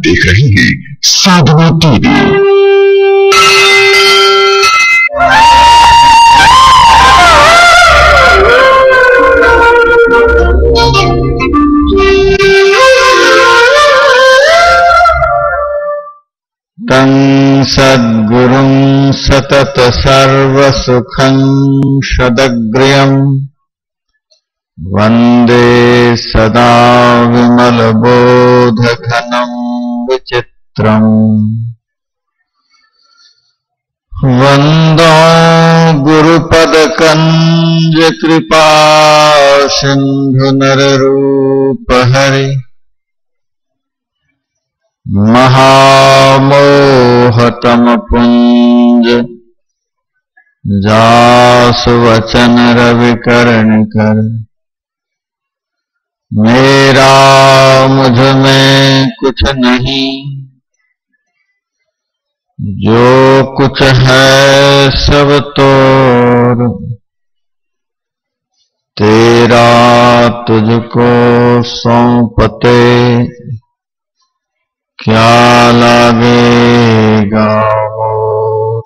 देख रहे हैं साधना टीवी। तं सद्गुरुं सतत सर्वसुखं सदग्र्यम् वन्दे सदा विमलबोधघनं विचित्रम् वन्दो गुरुपदकञ्जकृपा सिन्धुनररूपहरि महामोहतमपुञ्ज जासुवचन रविकर्णकर मेरा मुझ में कुछ नहीं, जो कुछ है सब तोर, तेरा तुझको सौंपते क्या लागेगा मोर।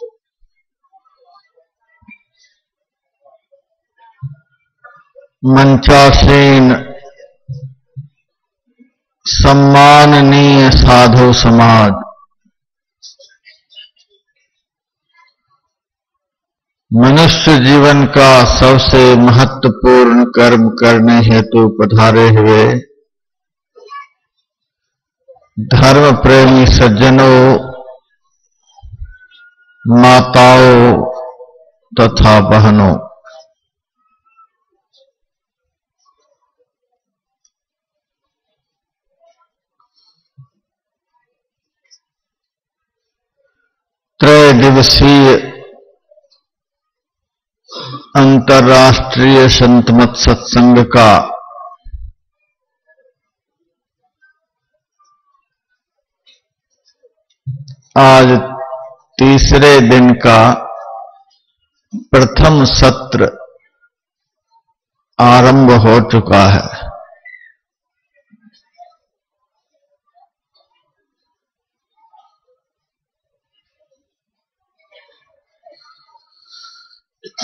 मंचासीन सम्माननीय साधु समाज, मनुष्य जीवन का सबसे महत्वपूर्ण कर्म करने हेतु पधारे हुए धर्म प्रेमी सज्जनों, माताओं तथा बहनों, त्रैदिवसीय अंतर्राष्ट्रीय संतमत सत्संग का आज तीसरे दिन का प्रथम सत्र आरंभ हो चुका है।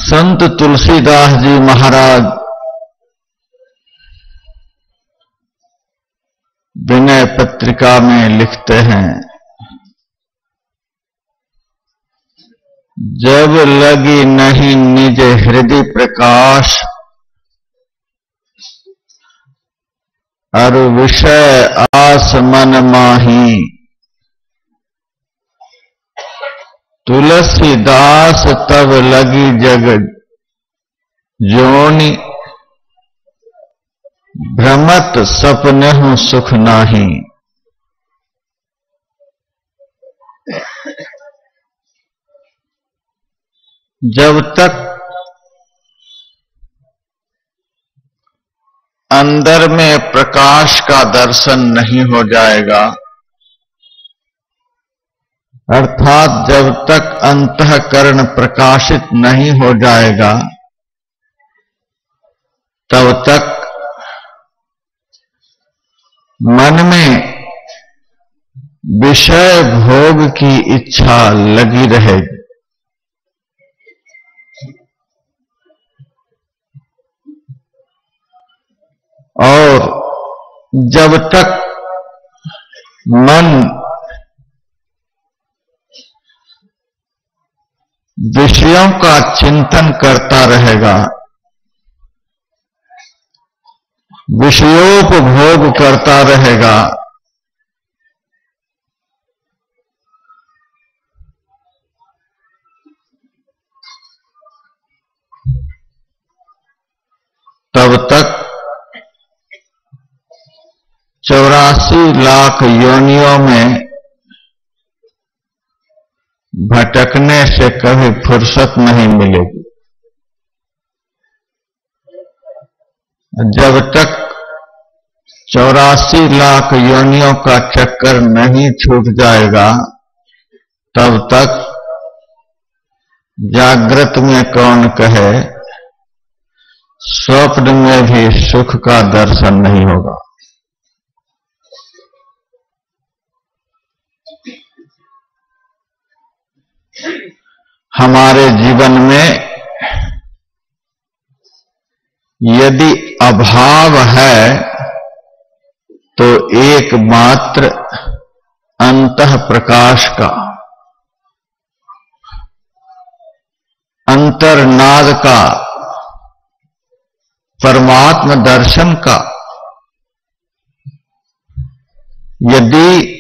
संत तुलसीदास जी महाराज विनय पत्रिका में लिखते हैं, जब लगी नहीं निज हृदय प्रकाश, अरु विषय आस मन माही, तुलसीदास तब लगी जग जोनि, भ्रमत सपनेहु सुख नाही। जब तक अंदर में प्रकाश का दर्शन नहीं हो जाएगा, अर्थात जब तक अंतःकरण प्रकाशित नहीं हो जाएगा, तब तक मन में विषय भोग की इच्छा लगी रहेगी। और जब तक मन विषयों का चिंतन करता रहेगा, विषयोपभोग करता रहेगा, तब तक 84 लाख योनियों में भटकने से कभी फुर्सत नहीं मिलेगी। जब तक 84 लाख योनियों का चक्कर नहीं छूट जाएगा, तब तक जागृत में कौन कहे स्वप्न में भी सुख का दर्शन नहीं होगा। हमारे जीवन में यदि अभाव है तो एकमात्र अंतः प्रकाश का, अंतर्नाद का, परमात्म दर्शन का। यदि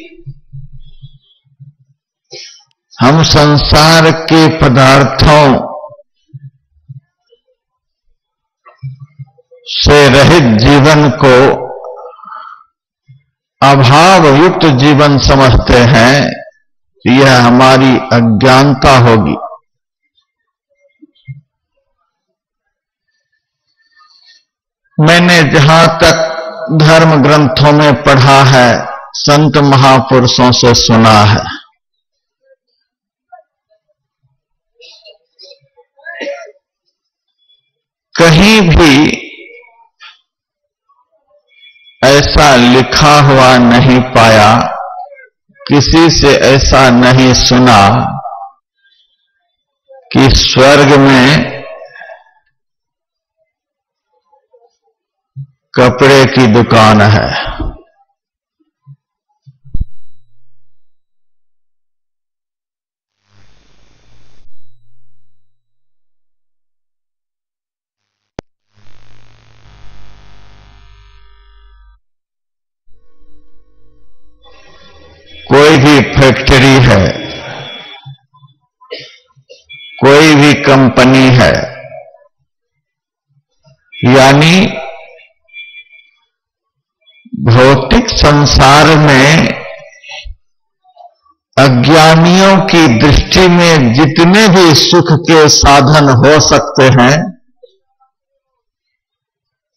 हम संसार के पदार्थों से रहित जीवन को अभाव युक्त जीवन समझते हैं, यह हमारी अज्ञानता होगी। मैंने जहां तक धर्म ग्रंथों में पढ़ा है, संत महापुरुषों से सुना है, कहीं भी ऐसा लिखा हुआ नहीं पाया, किसी से ऐसा नहीं सुना कि स्वर्ग में कपड़े की दुकान है। कोई भी फैक्ट्री है, कोई भी कंपनी है, यानी भौतिक संसार में अज्ञानियों की दृष्टि में जितने भी सुख के साधन हो सकते हैं,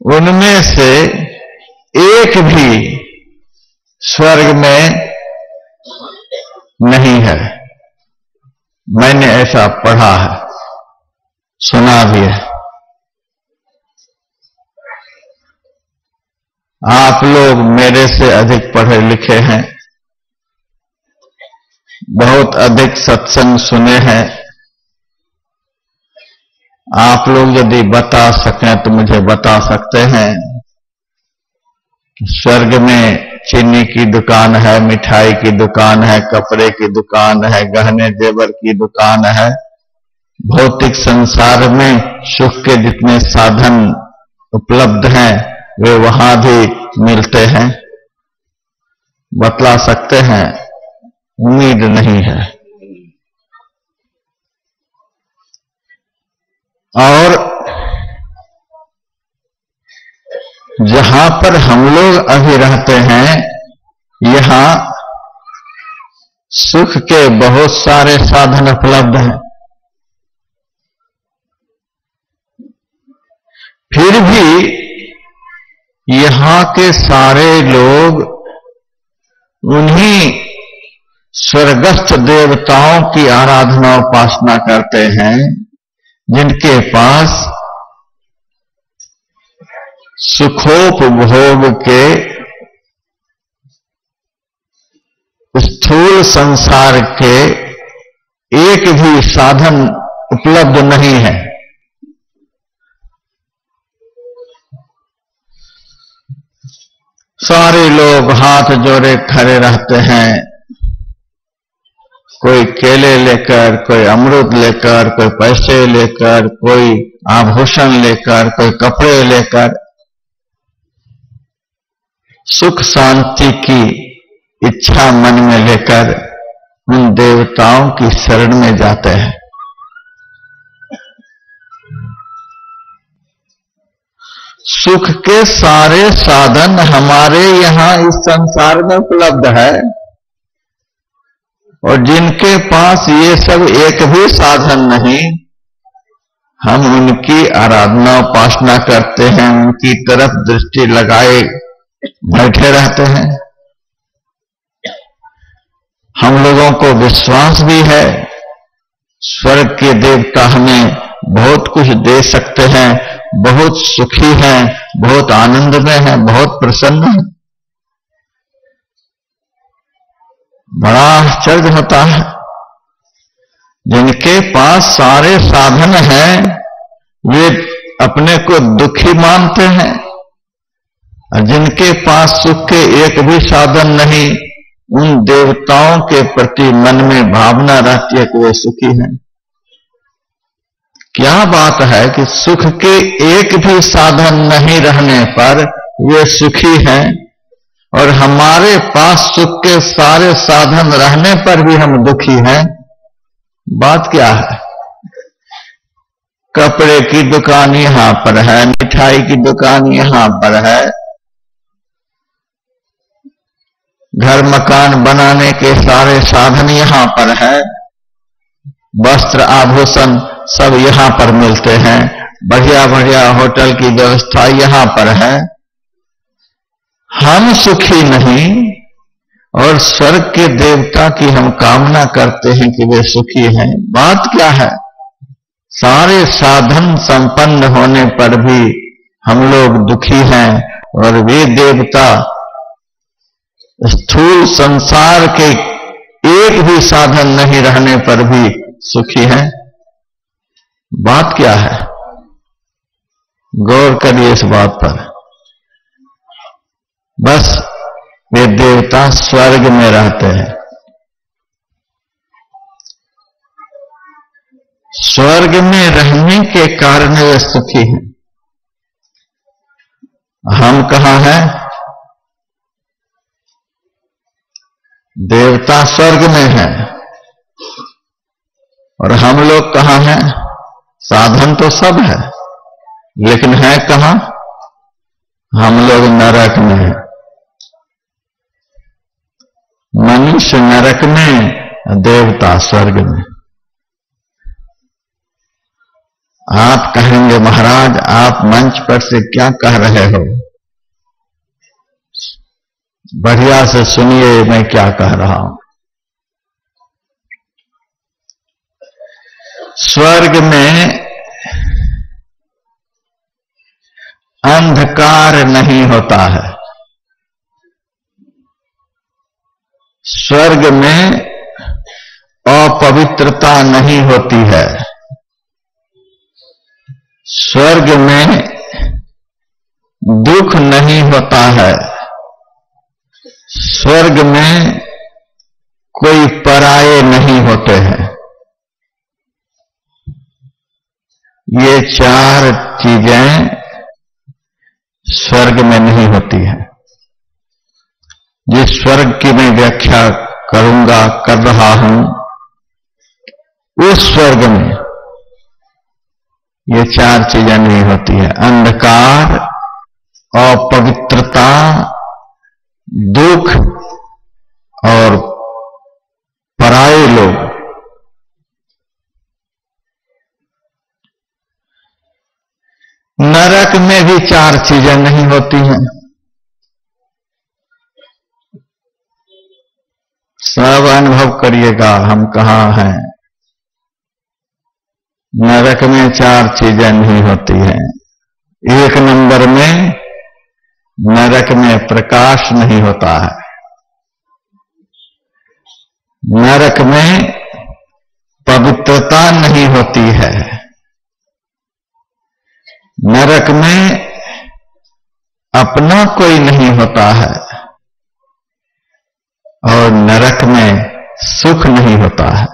उनमें से एक भी स्वर्ग में नहीं है। मैंने ऐसा पढ़ा है, सुना भी है। आप लोग मेरे से अधिक पढ़े लिखे हैं, बहुत अधिक सत्संग सुने हैं। आप लोग यदि बता सकें तो मुझे बता सकते हैं कि स्वर्ग में चीनी की दुकान है, मिठाई की दुकान है, कपड़े की दुकान है, गहने जेवर की दुकान है। भौतिक संसार में सुख के जितने साधन उपलब्ध हैं वे वहां भी मिलते हैं। बतला सकते हैं? उम्मीद नहीं है। और जहां पर हम लोग अभी रहते हैं, यहां सुख के बहुत सारे साधन उपलब्ध हैं, फिर भी यहां के सारे लोग उन्हीं स्वर्गस्थ देवताओं की आराधना उपासना करते हैं जिनके पास सुखोपभोग के स्थूल संसार के एक भी साधन उपलब्ध नहीं है। सारे लोग हाथ जोड़े खड़े रहते हैं, कोई केले लेकर, कोई अमरूद लेकर, कोई पैसे लेकर, कोई आभूषण लेकर, कोई कपड़े लेकर, सुख शांति की इच्छा मन में लेकर उन देवताओं की शरण में जाते हैं। सुख के सारे साधन हमारे यहां इस संसार में उपलब्ध है, और जिनके पास ये सब एक भी साधन नहीं, हम उनकी आराधना उपासना करते हैं, उनकी तरफ दृष्टि लगाए बैठे रहते हैं। हम लोगों को विश्वास भी है स्वर्ग के देवता हमें बहुत कुछ दे सकते हैं, बहुत सुखी हैं, बहुत आनंद में हैं, बहुत प्रसन्न हैं। बड़ा आश्चर्य होता है। जिनके पास सारे साधन हैं वे अपने को दुखी मानते हैं, और जिनके पास सुख के एक भी साधन नहीं, उन देवताओं के प्रति मन में भावना रहती है कि वे सुखी हैं। क्या बात है कि सुख के एक भी साधन नहीं रहने पर वे सुखी हैं, और हमारे पास सुख के सारे साधन रहने पर भी हम दुखी हैं। बात क्या है? कपड़े की दुकान यहां पर है, मिठाई की दुकान यहां पर है, घर मकान बनाने के सारे साधन यहां पर है, वस्त्र आभूषण सब यहां पर मिलते हैं, बढ़िया बढ़िया होटल की व्यवस्था यहां पर है। हम सुखी नहीं, और स्वर्ग के देवता की हम कामना करते हैं कि वे सुखी हैं। बात क्या है? सारे साधन संपन्न होने पर भी हम लोग दुखी हैं, और वे देवता स्थूल संसार के एक भी साधन नहीं रहने पर भी सुखी हैं। बात क्या है? गौर करिए इस बात पर। बस वे देवता स्वर्ग में रहते हैं। स्वर्ग में रहने के कारण वे सुखी हैं। हम कहां हैं? देवता स्वर्ग में हैं, और हम लोग कहां हैं? साधन तो सब है, लेकिन है कहां? हम लोग नरक में हैं। मनुष्य नरक में, देवता स्वर्ग में। आप कहेंगे महाराज आप मंच पर से क्या कह रहे हो? बढ़िया से सुनिए मैं क्या कह रहा हूं। स्वर्ग में अंधकार नहीं होता है। स्वर्ग में अपवित्रता नहीं होती है। स्वर्ग में दुख नहीं होता है। स्वर्ग में कोई पराये नहीं होते हैं। ये चार चीजें स्वर्ग में नहीं होती है। जिस स्वर्ग की मैं व्याख्या करूंगा, कर रहा हूं, उस स्वर्ग में ये चार चीजें नहीं होती है। अंधकार, अपवित्रता, दुख और पराये लोग। नरक में भी चार चीजें नहीं होती हैं। सब अनुभव करिएगा हम कहां हैं। नरक में चार चीजें नहीं होती हैं। एक नंबर में नरक में प्रकाश नहीं होता है। नरक में पवित्रता नहीं होती है। नरक में अपना कोई नहीं होता है, और नरक में सुख नहीं होता है।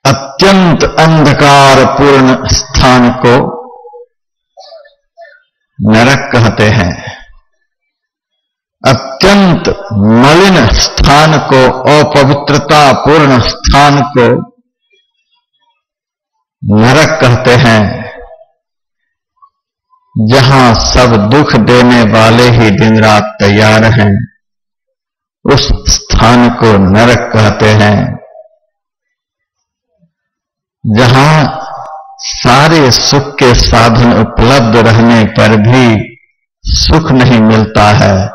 अत्यंत अंधकार पूर्ण स्थान को नरक कहते हैं। अत्यंत मलिन स्थान को, अपवित्रता पूर्ण स्थान को नरक कहते हैं। जहां सब दुख देने वाले ही दिन रात तैयार हैं, उस स्थान को नरक कहते हैं। जहां सारे सुख के साधन उपलब्ध रहने पर भी सुख नहीं मिलता है,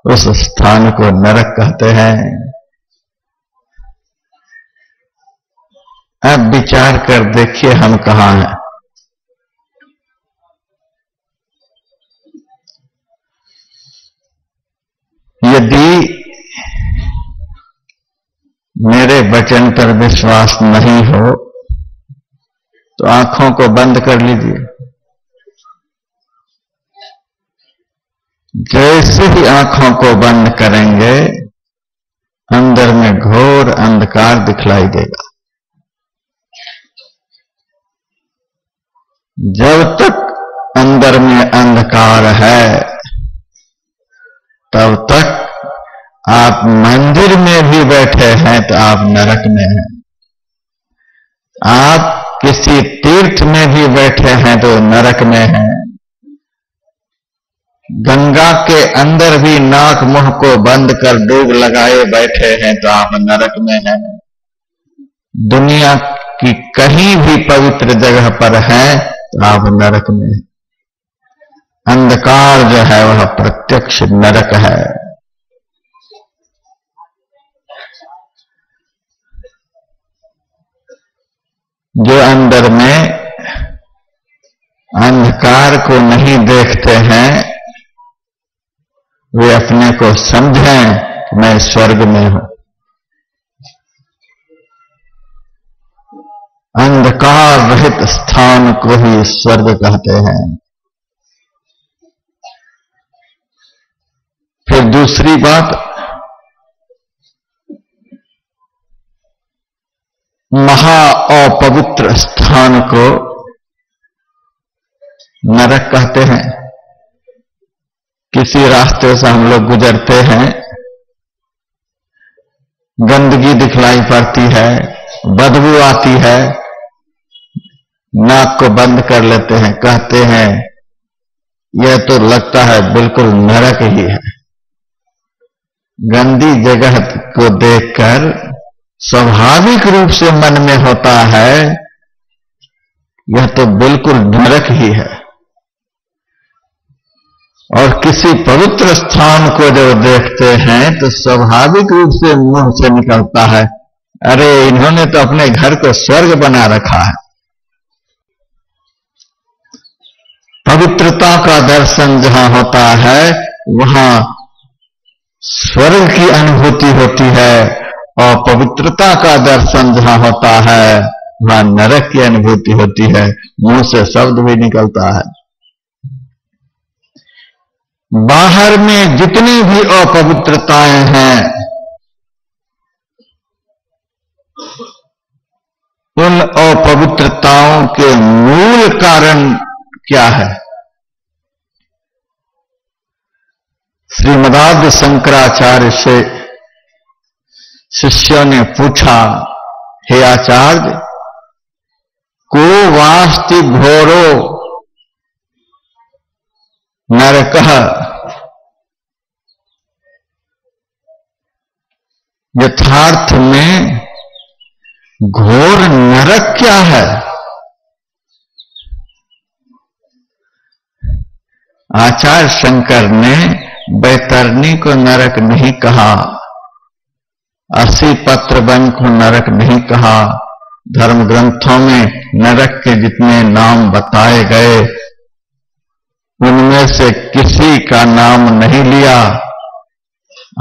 उस स्थान को नरक कहते हैं। अब विचार कर देखिए हम कहां हैं। यदि मेरे वचन पर विश्वास नहीं हो तो आंखों को बंद कर लीजिए। जैसे ही आंखों को बंद करेंगे अंदर में घोर अंधकार दिखलाई देगा। जब तक अंदर में अंधकार है तब तक आप मंदिर में भी बैठे हैं तो आप नरक में हैं। आप किसी तीर्थ में भी बैठे हैं तो नरक में हैं। गंगा के अंदर भी नाक मुंह को बंद कर डूब लगाए बैठे हैं तो आप नरक में हैं। दुनिया की कहीं भी पवित्र जगह पर हैं तो आप नरक में हैं। अंधकार जो है वह प्रत्यक्ष नरक है। जो अंदर में अंधकार को नहीं देखते हैं वे अपने को समझें कि मैं स्वर्ग में हूं। अंधकार रहित स्थान को ही स्वर्ग कहते हैं। फिर दूसरी बात, महा अपवित्र स्थान को नरक कहते हैं। किसी रास्ते से हम लोग गुजरते हैं, गंदगी दिखलाई पड़ती है, बदबू आती है, नाक को बंद कर लेते हैं, कहते हैं यह तो लगता है बिल्कुल नरक ही है। गंदी जगह को देखकर स्वाभाविक रूप से मन में होता है यह तो बिल्कुल नरक ही है। और किसी पवित्र स्थान को जब देखते हैं तो स्वाभाविक रूप से मुंह से निकलता है अरे इन्होंने तो अपने घर को स्वर्ग बना रखा है। पवित्रता का दर्शन जहां होता है वहां स्वर्ग की अनुभूति होती है और पवित्रता का दर्शन जहां होता है वहां नरक की अनुभूति होती है। मुंह से शब्द भी निकलता है। बाहर में जितनी भी अपवित्रताएं हैं उन अपवित्रताओं के मूल कारण क्या है? श्रीमदाद्य शंकराचार्य से शिष्यों ने पूछा, हे आचार्य, को वास्ति घोरो नरकः, यथार्थ में घोर नरक क्या है? आचार्य शंकर ने बैतरणी को नरक नहीं कहा, 80 पत्र वन को नरक नहीं कहा। धर्म ग्रंथों में नरक के जितने नाम बताए गए उनमें से किसी का नाम नहीं लिया।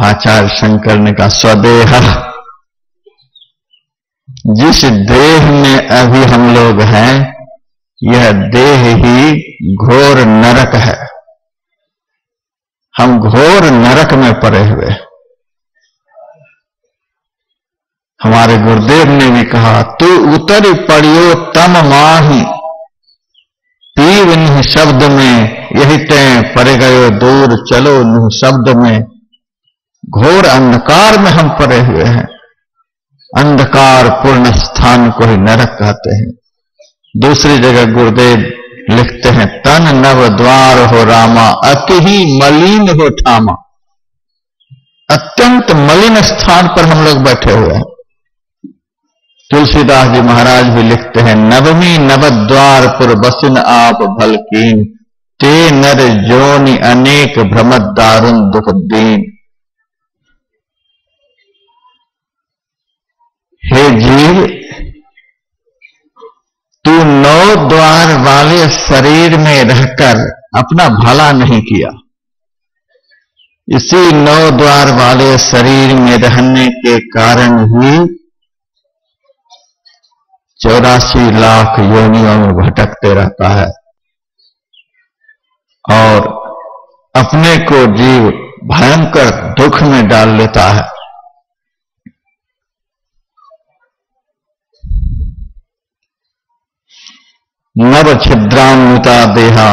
आचार्य शंकर ने कहा स्वदेह, जिस देह में अभी हम लोग हैं यह देह ही घोर नरक है। हम घोर नरक में पड़े हुए। हमारे गुरुदेव ने भी कहा, तू उतर पड़ियो तम माही, पीव निह शब्द में यही तय पड़े गयो दूर चलो निह शब्द में। घोर अंधकार में हम पड़े हुए हैं। अंधकार पूर्ण स्थान को ही नरक कहते हैं। दूसरी जगह गुरुदेव लिखते हैं, तन नव द्वार हो रामा, अति ही मलिन हो ठामा। अत्यंत मलिन स्थान पर हम लोग बैठे हुए हैं। तुलसीदास जी महाराज भी लिखते हैं, नवमी नवद्वार पुर बसिन आप भलकीन, ते नर जोनि अनेक भ्रमद दारुण दुख दीन। हे जीव, द्वार वाले शरीर में रहकर अपना भला नहीं किया। इसी 9 द्वार वाले शरीर में रहने के कारण ही 84 लाख योनियों में भटकते रहता है और अपने को जीव भयंकर दुख में डाल लेता है। नव छिद्रान्विता देहा,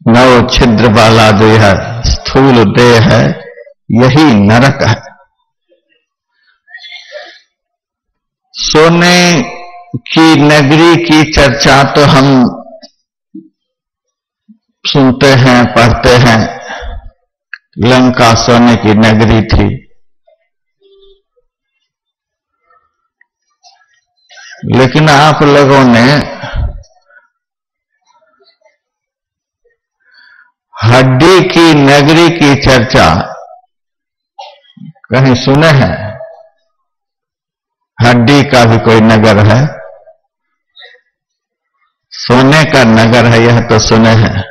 नव छिद्र वाला देह, स्थूल देह है, यही नरक है। सोने की नगरी की चर्चा तो हम सुनते हैं, पढ़ते हैं। लंका सोने की नगरी थी, लेकिन आप लोगों ने हड्डी की नगरी की चर्चा कहीं सुने हैं? हड्डी का भी कोई नगर है? सोने का नगर है, यह तो सुने हैं।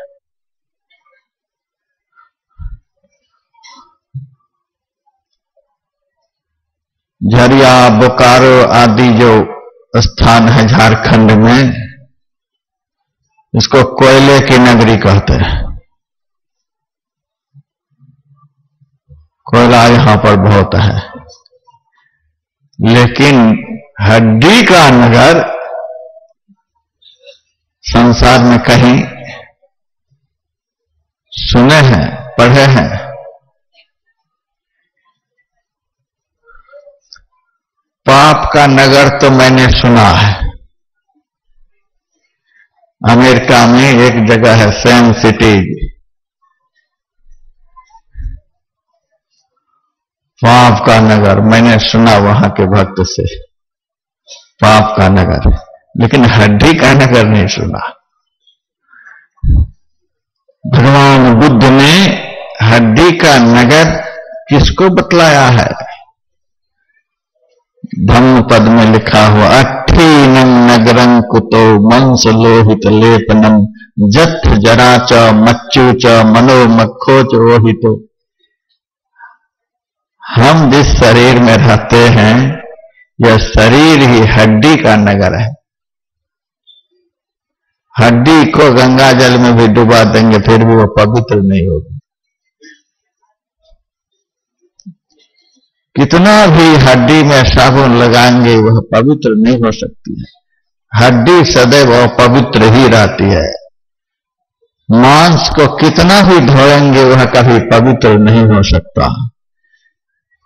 झरिया, बोकारो आदि जो स्थान है झारखंड में, इसको कोयले की नगरी कहते हैं। कोयला यहां पर बहुत है, लेकिन हड्डी का नगर संसार में कहीं सुने हैं, पढ़े हैं? पाप का नगर तो मैंने सुना है। अमेरिका में एक जगह है सैम सिटी, पाप का नगर। मैंने सुना वहां के भक्त से, पाप का नगर, लेकिन हड्डी का नगर नहीं सुना। भगवान बुद्ध ने हड्डी का नगर किसको बतलाया है? धम्म पद में लिखा हुआ, अट्ठीनं नगरं कुतो मंस लोहित लेपनम जथ जरा च मच्चू च मनो मक्खो च ओहितो। हम जिस शरीर में रहते हैं, यह शरीर ही हड्डी का नगर है। हड्डी को गंगा जल में भी डुबा देंगे, फिर भी वो पवित्र नहीं होगी। कितना भी हड्डी में साबुन लगाएंगे, वह पवित्र नहीं हो सकती है। हड्डी सदैव अपवित्र ही रहती है। मांस को कितना भी धोएंगे, वह कभी पवित्र नहीं हो सकता।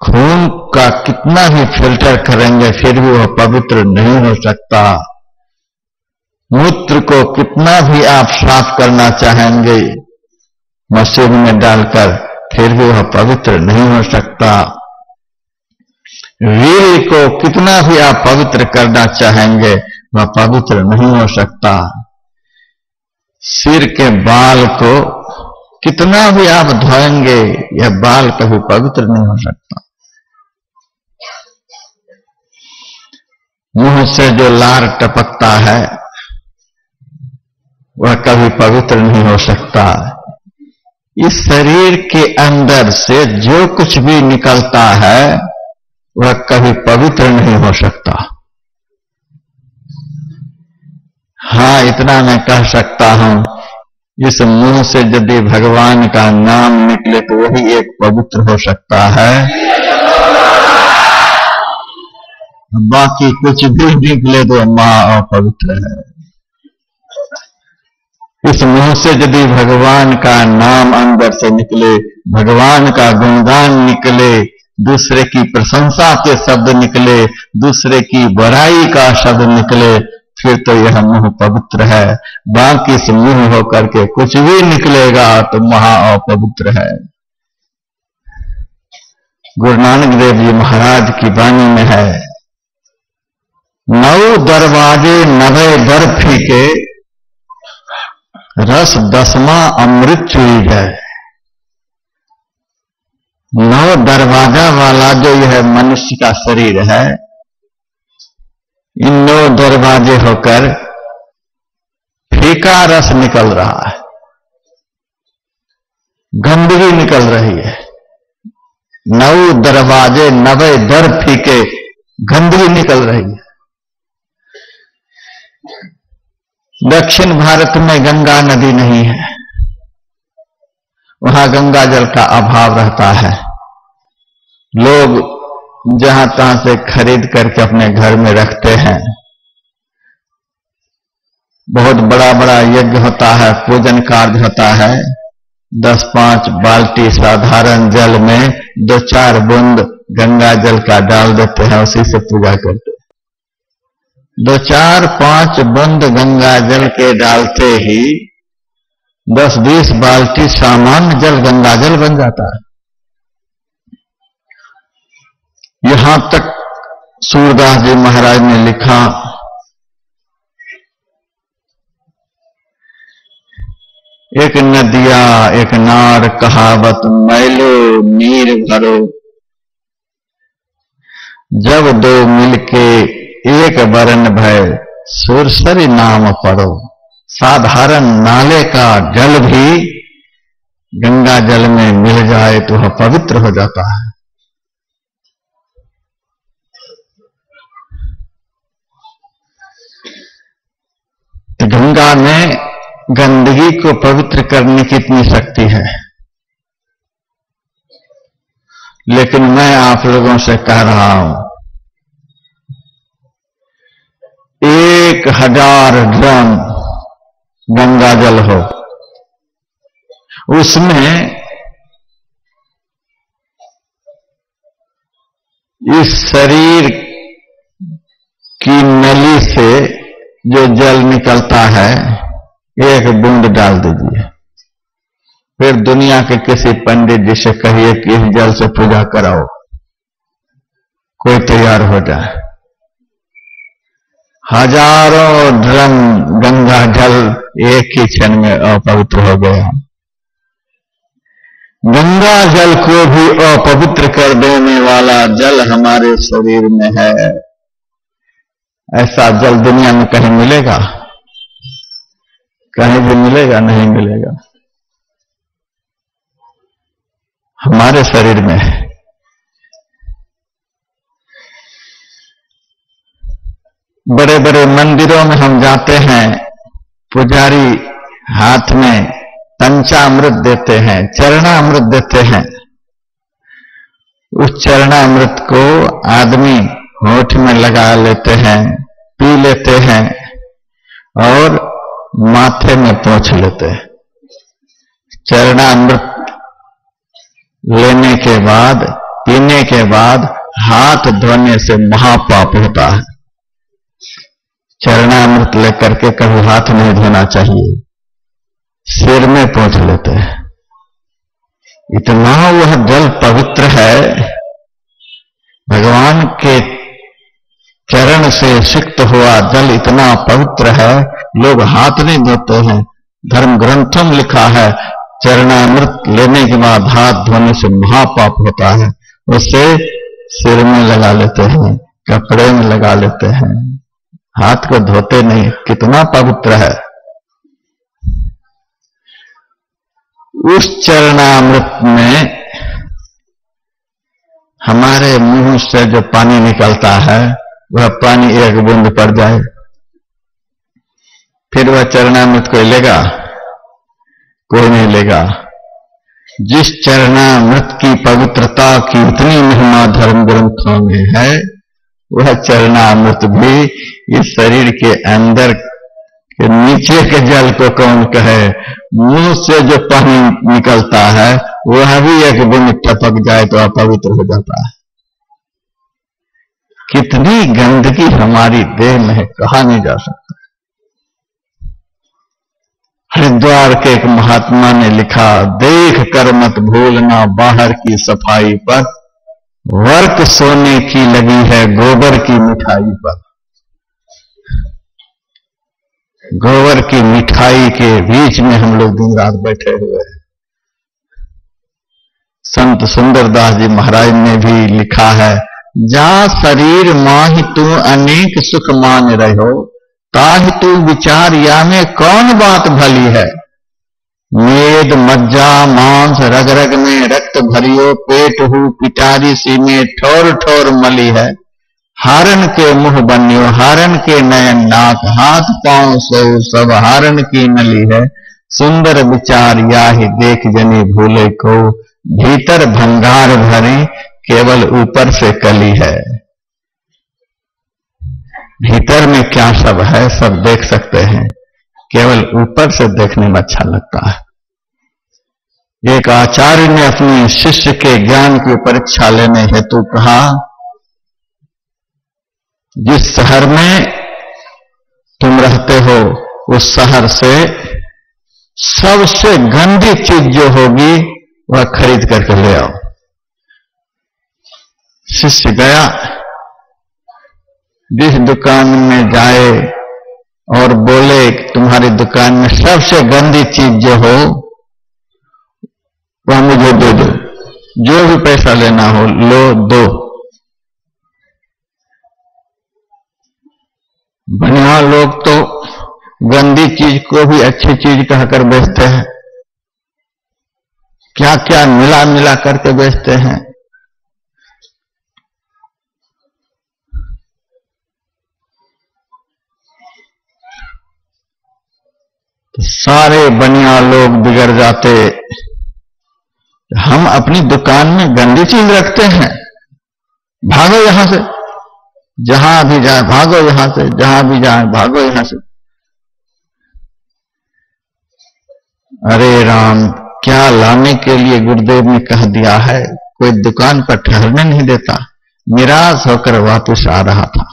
खून का कितना ही फिल्टर करेंगे, फिर भी वह पवित्र नहीं हो सकता। मूत्र को कितना भी आप साफ करना चाहेंगे मशीन में डालकर, फिर भी वह पवित्र नहीं हो सकता। वीर को कितना भी आप पवित्र करना चाहेंगे, वह पवित्र नहीं हो सकता। सिर के बाल को कितना भी आप धोएंगे, यह बाल कभी पवित्र नहीं हो सकता। मुंह से जो लार टपकता है, वह कभी पवित्र नहीं हो सकता। इस शरीर के अंदर से जो कुछ भी निकलता है, वह कभी पवित्र नहीं हो सकता। हाँ, इतना मैं कह सकता हूं, इस मुंह से यदि भगवान का नाम निकले तो वही एक पवित्र हो सकता है। बाकी कुछ भी निकले तो मां अपवित्र है। इस मुंह से यदि भगवान का नाम अंदर से निकले, भगवान का गुणगान निकले, दूसरे की प्रशंसा के शब्द निकले, दूसरे की बड़ाई का शब्द निकले, फिर तो यह मुंह पवित्र है। बाकी से मुंह होकर के कुछ भी निकलेगा तो महा अपवित्र है। गुरु नानक देव जी महाराज की वाणी में है, 9 दरवाजे 90 दर फीके, रस 10वां अमृत चुई गए। 9 दरवाजा वाला जो यह मनुष्य का शरीर है, इन 9 दरवाजे होकर फीका रस निकल रहा है, गंदगी निकल रही है। 9 दरवाजे 90 दर फीके, गंदगी निकल रही है। दक्षिण भारत में गंगा नदी नहीं है, वहां गंगा जल का अभाव रहता है। लोग जहां तहां से खरीद करके अपने घर में रखते हैं। बहुत बड़ा बड़ा यज्ञ होता है, पूजन कार्य होता है। 10-5 बाल्टी साधारण जल में 2-4 बूंद गंगा जल का डाल देते हैं, उसी से पूजा करते हैं। 2-4-5 बूंद गंगा जल के डालते ही 10-20 बाल्टी सामान्य जल गंगा जल बन जाता है। यहां तक सूरदास जी महाराज ने लिखा, एक नदिया एक नार कहावत मैलो नीर भरो, जब 2 मिलके एक बरन भय सुरसरी नाम पढ़ो। साधारण नाले का जल भी गंगा जल में मिल जाए तो वह पवित्र हो जाता है। तो गंगा में गंदगी को पवित्र करने की इतनी शक्ति है। लेकिन मैं आप लोगों से कह रहा हूं, 1000 ड्रम गंगा जल हो, उसमें इस शरीर की नली से जो जल निकलता है 1 बूंद डाल दीजिए। फिर दुनिया के किसी पंडित जी से कहिए कि इस जल से पूजा कराओ, कोई तैयार हो जाए। हजारों ड्रम गंगा जल एक ही क्षण में अपवित्र हो गया। गंगा जल को भी अपवित्र कर देने वाला जल हमारे शरीर में है। ऐसा जल दुनिया में कहीं मिलेगा? कहीं भी मिलेगा? नहीं मिलेगा। हमारे शरीर में है। बड़े बड़े मंदिरों में हम जाते हैं, पुजारी हाथ में पंचामृत देते हैं, चरणामृत देते हैं। उस चरणामृत को आदमी होठ में लगा लेते हैं, पी लेते हैं और माथे में पोंछ लेते हैं। चरणामृत लेने के बाद, पीने के बाद हाथ धोने से महापाप होता है। चरणामृत लेकर के कभी हाथ नहीं धोना चाहिए, सिर में पोंछ लेते हैं। इतना वह जल पवित्र है, भगवान के चरण से सिक्त हुआ जल इतना पवित्र है, लोग हाथ नहीं धोते हैं। धर्म ग्रंथों में लिखा है चरणामृत लेने के बाद हाथ धोने से महापाप होता है। उसे सिर में लगा लेते हैं, कपड़े में लगा लेते हैं, हाथ को धोते नहीं। कितना पवित्र है। उस चरणामृत में हमारे मुंह से जो पानी निकलता है वह पानी 1 बूंद पड़ जाए, फिर वह चरणामृत कोई लेगा? कोई नहीं लेगा। जिस चरणामृत की पवित्रता की इतनी महिमा धर्म ग्रंथों में है, वह चरणामृत भी इस शरीर के अंदर के नीचे के जल को कौन कहे। मुंह से जो पानी निकलता है वह भी 1 बूंद टपक जाए तो अपवित्र हो जाता है। कितनी गंदगी हमारी देह में है, कहा नहीं जा सकता। हरिद्वार के एक महात्मा ने लिखा, देख कर मत भूलना बाहर की सफाई पर, वर्क सोने की लगी है गोबर की मिठाई पर। गोबर की मिठाई के बीच में हम लोग दिन रात बैठे हुए हैं। संत सुंदरदास जी महाराज ने भी लिखा है, जा शरीर माहि तू अनेक सुख मान रहो, ताहि तू विचार या में कौन बात भली है। मेद मज्जा मांस रग रग में रक्त भरियो, पेट हु पिटारी सी में ठोर ठोर मली है। हारन के मुंह बनियो, हारन के नयन नाक, हाथ पांव सो सब हारन की नली है। सुंदर विचार याहि देख जनी भूले को, भीतर भंगार भरे केवल ऊपर से कली है। भीतर में क्या सब है सब देख सकते हैं, केवल ऊपर से देखने में अच्छा लगता है। एक आचार्य ने अपने शिष्य के ज्ञान की परीक्षा लेने हेतु कहा, जिस शहर में तुम रहते हो उस शहर से सबसे गंदी चीज जो होगी वह खरीद करके ले आओ। शिष्य गया, जिस दुकान में जाए और बोले तुम्हारी दुकान में सबसे गंदी चीज जो हो वह मुझे दे दो, जो भी पैसा लेना हो लो दो। बढ़िया लोग तो गंदी चीज को भी अच्छी चीज कहकर बेचते हैं, क्या क्या मिला मिला करके बेचते हैं। तो सारे बढ़िया लोग बिगड़ जाते। हम अपनी दुकान में गंदी चीज रखते हैं, भागो यहां से, जहां भी जाए भागो यहां से, जहां भी जाए भागो यहां से। अरे राम, क्या लाने के लिए गुरुदेव ने कह दिया है, कोई दुकान पर ठहरने नहीं देता। निराश होकर वापस आ रहा था।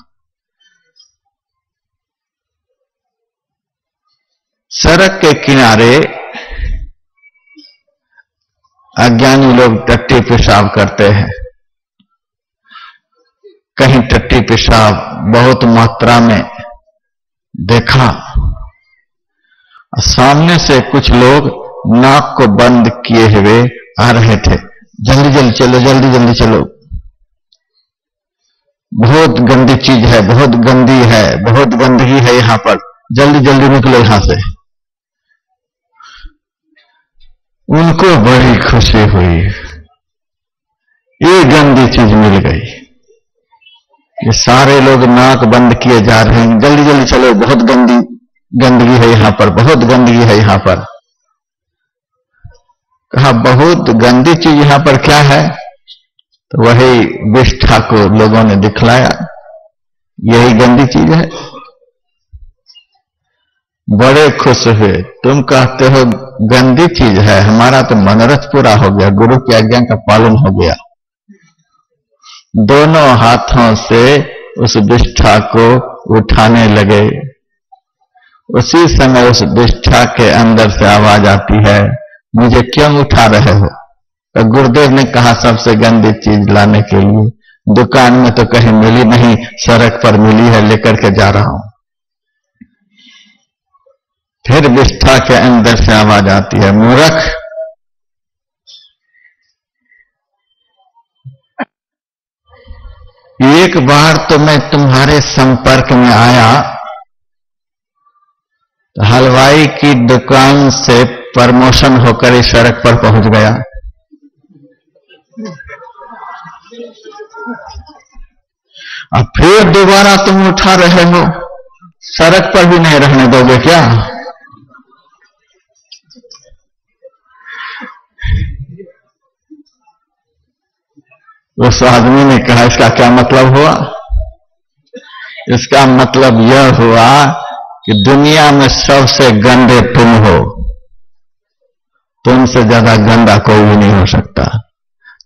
सड़क के किनारे अज्ञानी लोग टट्टी पेशाब करते हैं। कहीं टट्टी पेशाब बहुत मात्रा में देखा, सामने से कुछ लोग नाक को बंद किए हुए आ रहे थे। जल्दी जल्दी चलो, जल्दी जल्दी चलो, बहुत गंदी चीज है, बहुत गंदी है, बहुत गंदगी है यहां पर, जल्दी जल्दी निकलो यहां से। उनको बड़ी खुशी हुई, ये गंदी चीज मिल गई। ये सारे लोग नाक बंद किए जा रहे हैं, जल्दी जल्दी चलो, बहुत गंदगी है यहां पर, बहुत गंदगी है यहां पर। कहा बहुत गंदी चीज यहां पर क्या है, तो वही विष्ठा को लोगों ने दिखलाया, यही गंदी चीज है। बड़े खुश हुए। तुम कहते हो गंदी चीज है, हमारा तो मनोरथ पूरा हो गया, गुरु की आज्ञा का पालन हो गया। दोनों हाथों से उस विष्ठा को उठाने लगे। उसी समय उस विष्ठा के अंदर से आवाज आती है, मुझे क्यों उठा रहे हो? तो गुरुदेव ने कहा सबसे गंदी चीज लाने के लिए, दुकान में तो कहीं मिली नहीं, सड़क पर मिली है, लेकर के जा रहा हूं। फिर विष्ठा के अंदर से आवाज आती है, मूर्ख, एक बार तो मैं तुम्हारे संपर्क में आया, तो हलवाई की दुकान से प्रमोशन होकर इस सड़क पर पहुंच गया। अब फिर दोबारा तुम उठा रहे हो, सड़क पर भी नहीं रहने दोगे क्या? उस आदमी ने कहा इसका क्या मतलब हुआ? इसका मतलब यह हुआ कि दुनिया में सबसे गंदे तुम हो, तुमसे ज्यादा गंदा कोई भी नहीं हो सकता।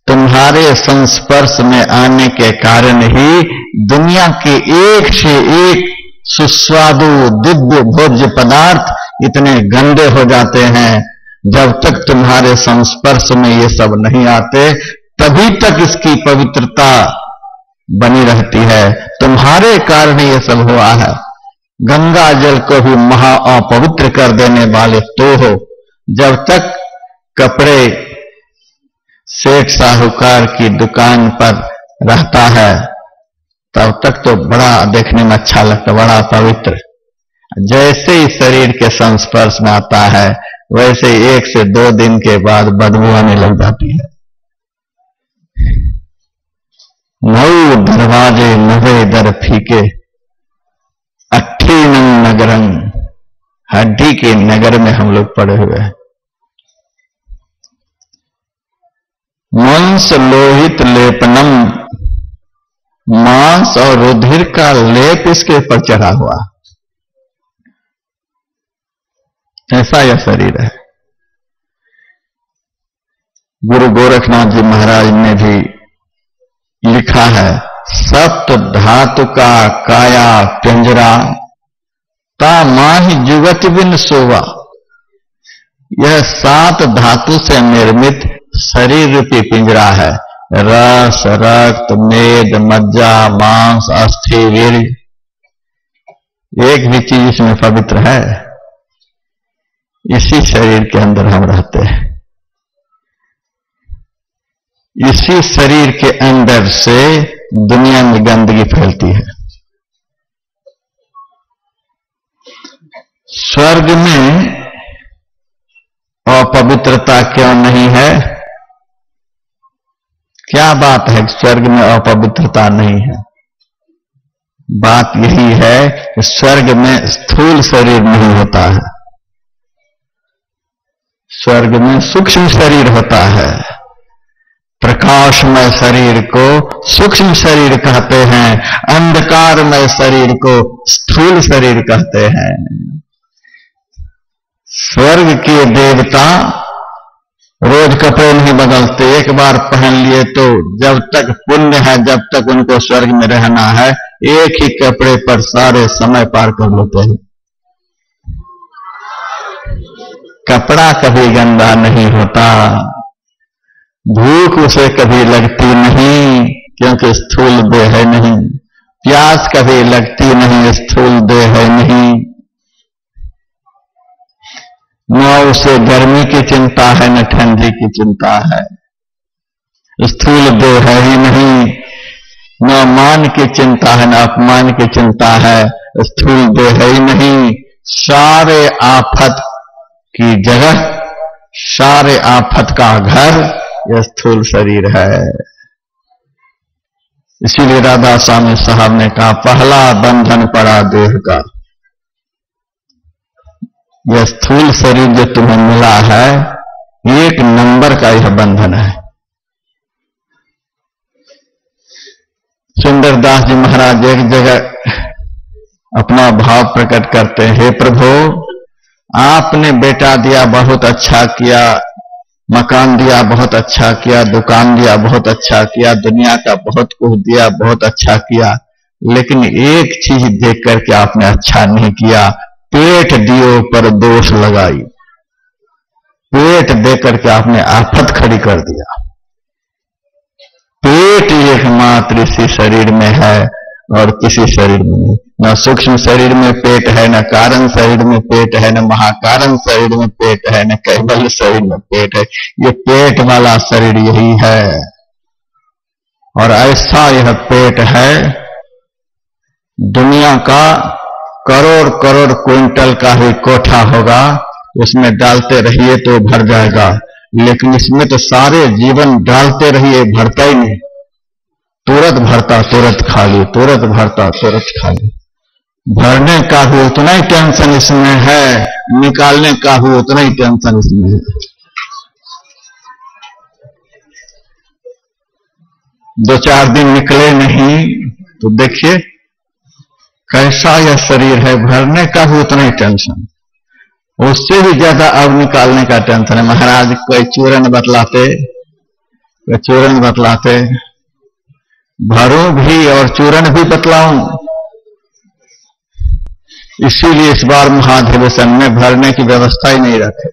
तुम्हारे संस्पर्श में आने के कारण ही दुनिया के एक से एक सुस्वादु दिव्य भोज्य पदार्थ इतने गंदे हो जाते हैं। जब तक तुम्हारे संस्पर्श में ये सब नहीं आते तभी तक इसकी पवित्रता बनी रहती है। तुम्हारे कारण ये सब हुआ है। गंगा जल को भी महा अपवित्र कर देने वाले तो हो। जब तक कपड़े सेठ साहूकार की दुकान पर रहता है तब तक तो बड़ा देखने में अच्छा लगता, बड़ा पवित्र। जैसे ही शरीर के संस्पर्श में आता है वैसे 1 से 2 दिन के बाद बदबू आने लग जाती है। 9 दरवाजे 9 दर फीके, 18 नगरम, हड्डी के नगर में हम लोग पड़े हुए हैं। मांस लोहित लेपनम, मांस और रुधिर का लेप इसके ऊपर चढ़ा हुआ, ऐसा यह शरीर है। गुरु गोरखनाथ जी महाराज ने भी लिखा है, सप्त धातु का काया पिंजरा, ता माही जुगत बिन सोवा। यह 7 धातु से निर्मित शरीर रूपी पिंजरा है। रस, रक्त, मेद, मज्जा, मांस, अस्थि, वीर्य, एक भी चीज इसमें पवित्र है। इसी शरीर के अंदर हम रहते हैं। इसी शरीर के अंदर से दुनिया में गंदगी फैलती है। स्वर्ग में अपवित्रता क्यों नहीं है? क्या बात है स्वर्ग में अपवित्रता नहीं है? बात यही है कि स्वर्ग में स्थूल शरीर नहीं होता है, स्वर्ग में सूक्ष्म शरीर होता है। प्रकाशमय शरीर को सूक्ष्म शरीर कहते हैं, अंधकारमय शरीर को स्थूल शरीर कहते हैं। स्वर्ग के देवता रोज कपड़े नहीं बदलते, एक बार पहन लिए तो जब तक पुण्य है, जब तक उनको स्वर्ग में रहना है, एक ही कपड़े पर सारे समय पार कर लेते हैं। कपड़ा कभी गंदा नहीं होता, भूख उसे कभी लगती नहीं क्योंकि स्थूल देह है नहीं, प्यास कभी लगती नहीं, स्थूल देह है नहीं, न उसे गर्मी की चिंता है न ठंडी की चिंता है, स्थूल देह है ही नहीं। न मान की चिंता है न अपमान की चिंता है, स्थूल देह है ही नहीं। सारे आफत की जगह, सारे आफत का घर यह स्थूल शरीर है। इसीलिए राधा स्वामी साहब ने कहा, पहला बंधन पड़ा देह का। यह स्थूल शरीर जो तुम्हें मिला है, 1 नंबर का यह बंधन है। सुंदरदास जी महाराज एक जगह अपना भाव प्रकट करते हैं, हे प्रभु, आपने बेटा दिया बहुत अच्छा किया, मकान दिया बहुत अच्छा किया, दुकान दिया बहुत अच्छा किया, दुनिया का बहुत कुछ दिया बहुत अच्छा किया, लेकिन एक चीज देख करके आपने अच्छा नहीं किया, पेट दियो पर दोष लगाई। पेट देकर करके आपने आफत खड़ी कर दिया। पेट एकमात्र इसी शरीर में है और किसी शरीर में नहीं। न सूक्ष्म शरीर में पेट है, न कारण शरीर में पेट है, न महाकारण शरीर में पेट है, न कैवल्य शरीर में पेट है। ये पेट वाला शरीर यही है। और ऐसा यह पेट है, दुनिया का करोड़ करोड़ क्विंटल का ही कोठा होगा, उसमें डालते रहिए तो भर जाएगा, लेकिन इसमें तो सारे जीवन डालते रहिए भरता ही नहीं। तुरंत भरता तुरंत खाली, तुरंत भरता तुरंत खाली। भरने का भी उतना ही टेंशन इसमें है, निकालने का भी उतना ही टेंशन इसमें है। 2-4 दिन निकले नहीं तो देखिए कैसा यह शरीर है। भरने का भी उतना ही टेंशन, उससे भी ज्यादा अब निकालने का टेंशन है। महाराज कोई चूरन बतलाते, भरूं भी और चूरन भी बतलाऊं। इसीलिए इस बार महाधिवेशन में भरने की व्यवस्था ही नहीं रखे।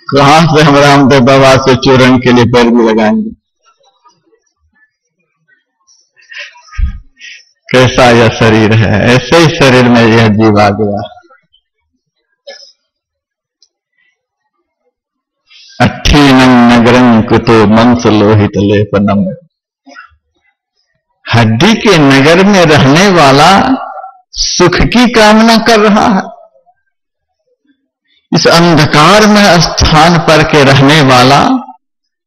कहां से हम रामदेव बाबा से चूरन के लिए पैरवी लगाएंगे? कैसा यह शरीर है, ऐसे ही शरीर में यह जीव आ गया। अट्ठीनं नगरं कुतो मंस लोहित लेपनम। हड्डी के नगर में रहने वाला सुख की कामना कर रहा है, इस अंधकार में स्थान पर के रहने वाला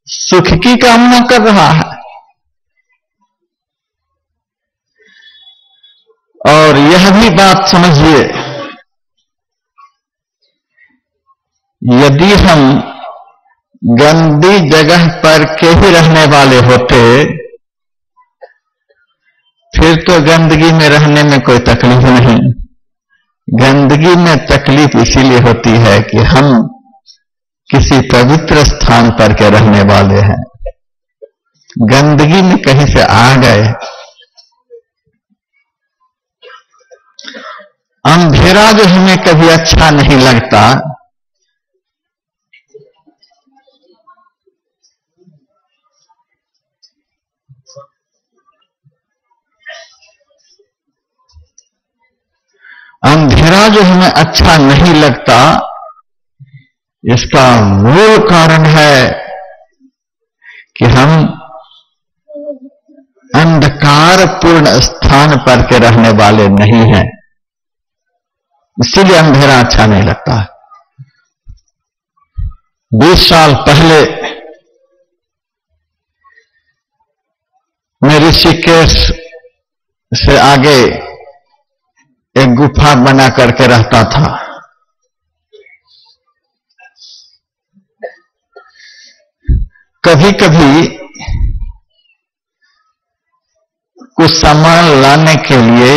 सुख की कामना कर रहा है। और यह भी बात समझिए, यदि हम गंदी जगह पर के ही रहने वाले होते फिर तो गंदगी में रहने में कोई तकलीफ नहीं। गंदगी में तकलीफ इसीलिए होती है कि हम किसी पवित्र स्थान पर के रहने वाले हैं, गंदगी में कहीं से आ गए। अंधेरा जो हमें कभी अच्छा नहीं लगता, अंधेरा जो हमें अच्छा नहीं लगता, इसका मूल कारण है कि हम अंधकारपूर्ण स्थान पर के रहने वाले नहीं हैं, इसीलिए अंधेरा अच्छा नहीं लगता। 20 साल पहले मैं ऋषिकेश से आगे एक गुफा बना करके रहता था। कभी कभी कुछ सामान लाने के लिए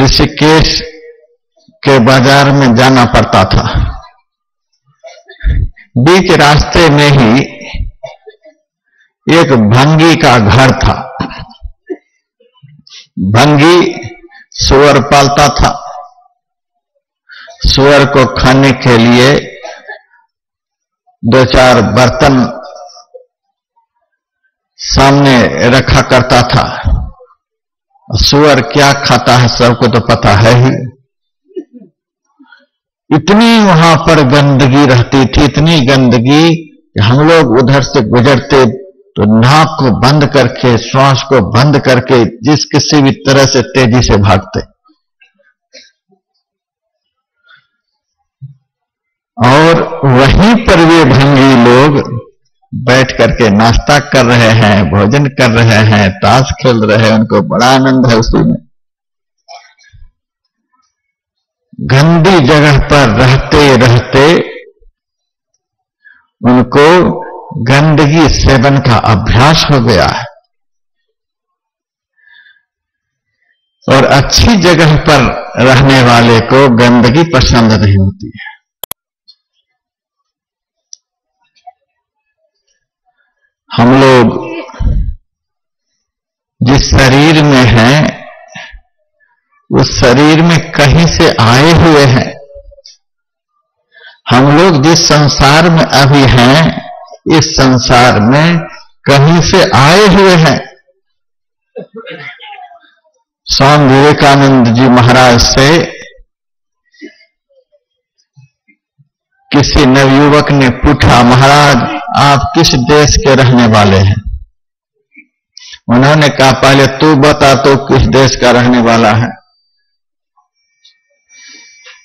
ऋषिकेश के बाजार में जाना पड़ता था। बीच रास्ते में ही एक भंगी का घर था। भंगी सूअर पालता था। सूअर को खाने के लिए 2-4 बर्तन सामने रखा करता था। सूअर क्या खाता है सबको तो पता है ही। इतनी वहां पर गंदगी रहती थी, इतनी गंदगी कि हम लोग उधर से गुजरते तो नाक को बंद करके, श्वास को बंद करके जिस किसी भी तरह से तेजी से भागते। और वहीं पर वे भंगी लोग बैठ करके नाश्ता कर रहे हैं, भोजन कर रहे हैं, ताश खेल रहे हैं, उनको बड़ा आनंद है उसी में। गंदी जगह पर रहते रहते उनको गंदगी सेवन का अभ्यास हो गया है। और अच्छी जगह पर रहने वाले को गंदगी पसंद नहीं होती है। हम लोग जिस शरीर में हैं उस शरीर में कहीं से आए हुए हैं। हम लोग जिस संसार में अभी हैं इस संसार में कहीं से आए हुए हैं। स्वामी विवेकानंद जी महाराज से किसी नवयुवक ने पूछा, महाराज आप किस देश के रहने वाले हैं? उन्होंने कहा पहले तू बता तो किस देश का रहने वाला है।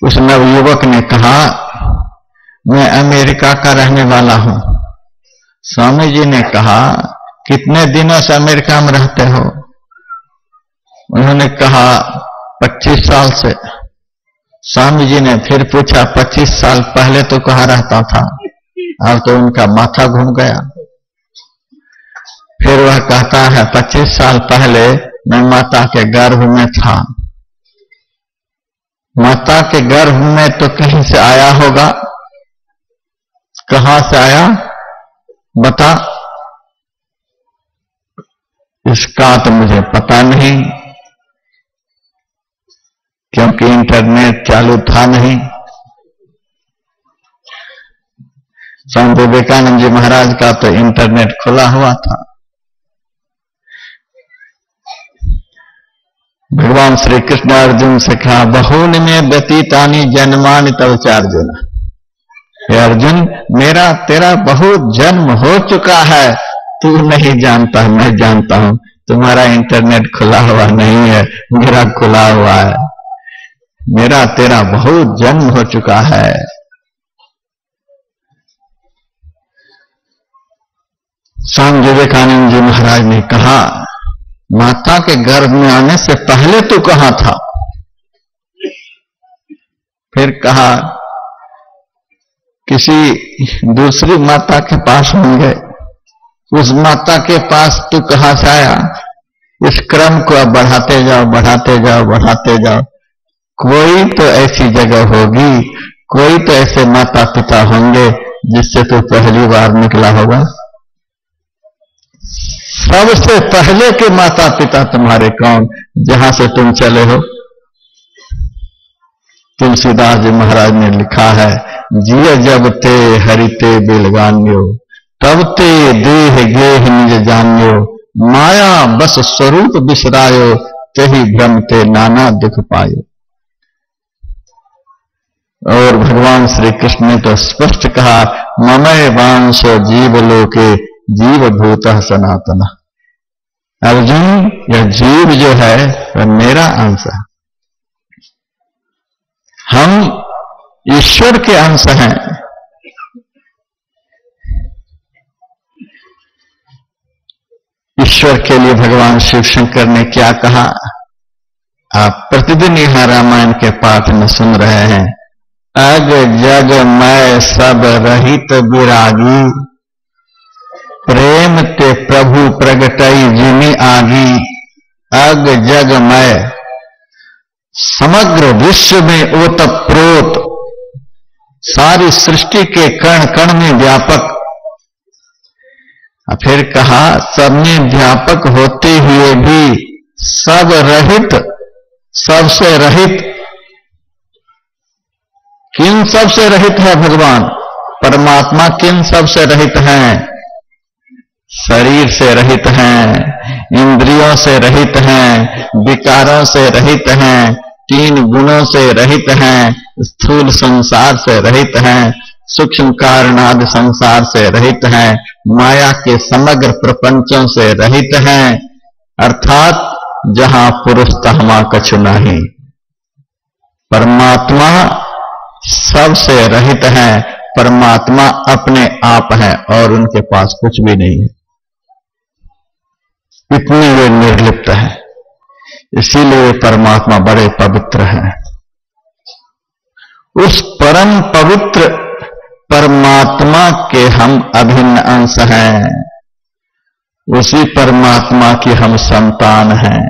उस नवयुवक ने कहा मैं अमेरिका का रहने वाला हूं। स्वामी जी ने कहा कितने दिनों से अमेरिका में रहते हो? उन्होंने कहा 25 साल से। स्वामी जी ने फिर पूछा 25 साल पहले तो कहाँ रहता था? अब तो उनका माथा घूम गया। फिर वह कहता है 25 साल पहले मैं माता के गर्भ में था। माता के गर्भ में तो कहीं से आया होगा। कहां से आया बता? इसका तो मुझे पता नहीं, क्योंकि इंटरनेट चालू था नहीं। स्वामी विवेकानंद जी महाराज का तो इंटरनेट खुला हुआ था। भगवान श्री कृष्ण अर्जुन से कहा बहूनि में व्यतीतानि जन्मानि तव चार्जुन। हे अर्जुन, मेरा तेरा बहुत जन्म हो चुका है, तू नहीं जानता, मैं जानता हूं। तुम्हारा इंटरनेट खुला हुआ नहीं है, मेरा खुला हुआ है। मेरा तेरा बहुत जन्म हो चुका है। स्वामी विवेकानंद जी महाराज ने कहा, माता के गर्भ में आने से पहले तू कहां था? फिर कहा, किसी दूसरी माता के पास होंगे, उस माता के पास तू कहां से आया? इस क्रम को अब बढ़ाते जाओ, बढ़ाते जाओ, बढ़ाते जाओ। कोई तो ऐसी जगह होगी, कोई तो ऐसे माता पिता होंगे जिससे तू पहली बार निकला होगा। सबसे पहले के माता पिता तुम्हारे कौन, जहां से तुम चले हो? तुलसीदास जी महाराज ने लिखा है, जिय जब ते हरिते बिलगान्यो, तब ते देह गेह निज जान्यो, माया बस स्वरूप बिसरायो, तेहि भ्रम ते नाना दुख पायो। और भगवान श्री कृष्ण ने तो स्पष्ट कहा, ममय वांसो जीव लोके जीव भूत सनातन। अर्जुन, यह जीव जो है वह मेरा अंश है। हम ईश्वर के अंश हैं। ईश्वर के लिए भगवान शिव शंकर ने क्या कहा? आप प्रतिदिन यहां रामायण के पाठ में सुन रहे हैं, अग जग मैं सब रहित विरागी, प्रेम ते प्रभु प्रगटई जिनि आगी। अग जग मैं, समग्र विश्व में ओतप्रोत, सारी सृष्टि के कण कण में व्यापक। फिर कहा, सब में व्यापक होते हुए भी सब रहित, सबसे रहित। किन सबसे रहित है भगवान? परमात्मा किन सबसे रहित हैं? शरीर से रहित हैं, इंद्रियों से रहित हैं, विकारों से रहित हैं, तीन गुणों से रहित हैं, स्थूल संसार से रहित हैं, सूक्ष्म कारणादि संसार से रहित हैं, माया के समग्र प्रपंचों से रहित हैं। अर्थात जहां पुरुष तहमा कछु नहीं, परमात्मा सबसे रहित है। परमात्मा अपने आप है और उनके पास कुछ भी नहीं है, इतने वे निर्लिप्त है। इसीलिए परमात्मा बड़े पवित्र हैं। उस परम पवित्र परमात्मा के हम अभिन्न अंश हैं, उसी परमात्मा की हम संतान हैं।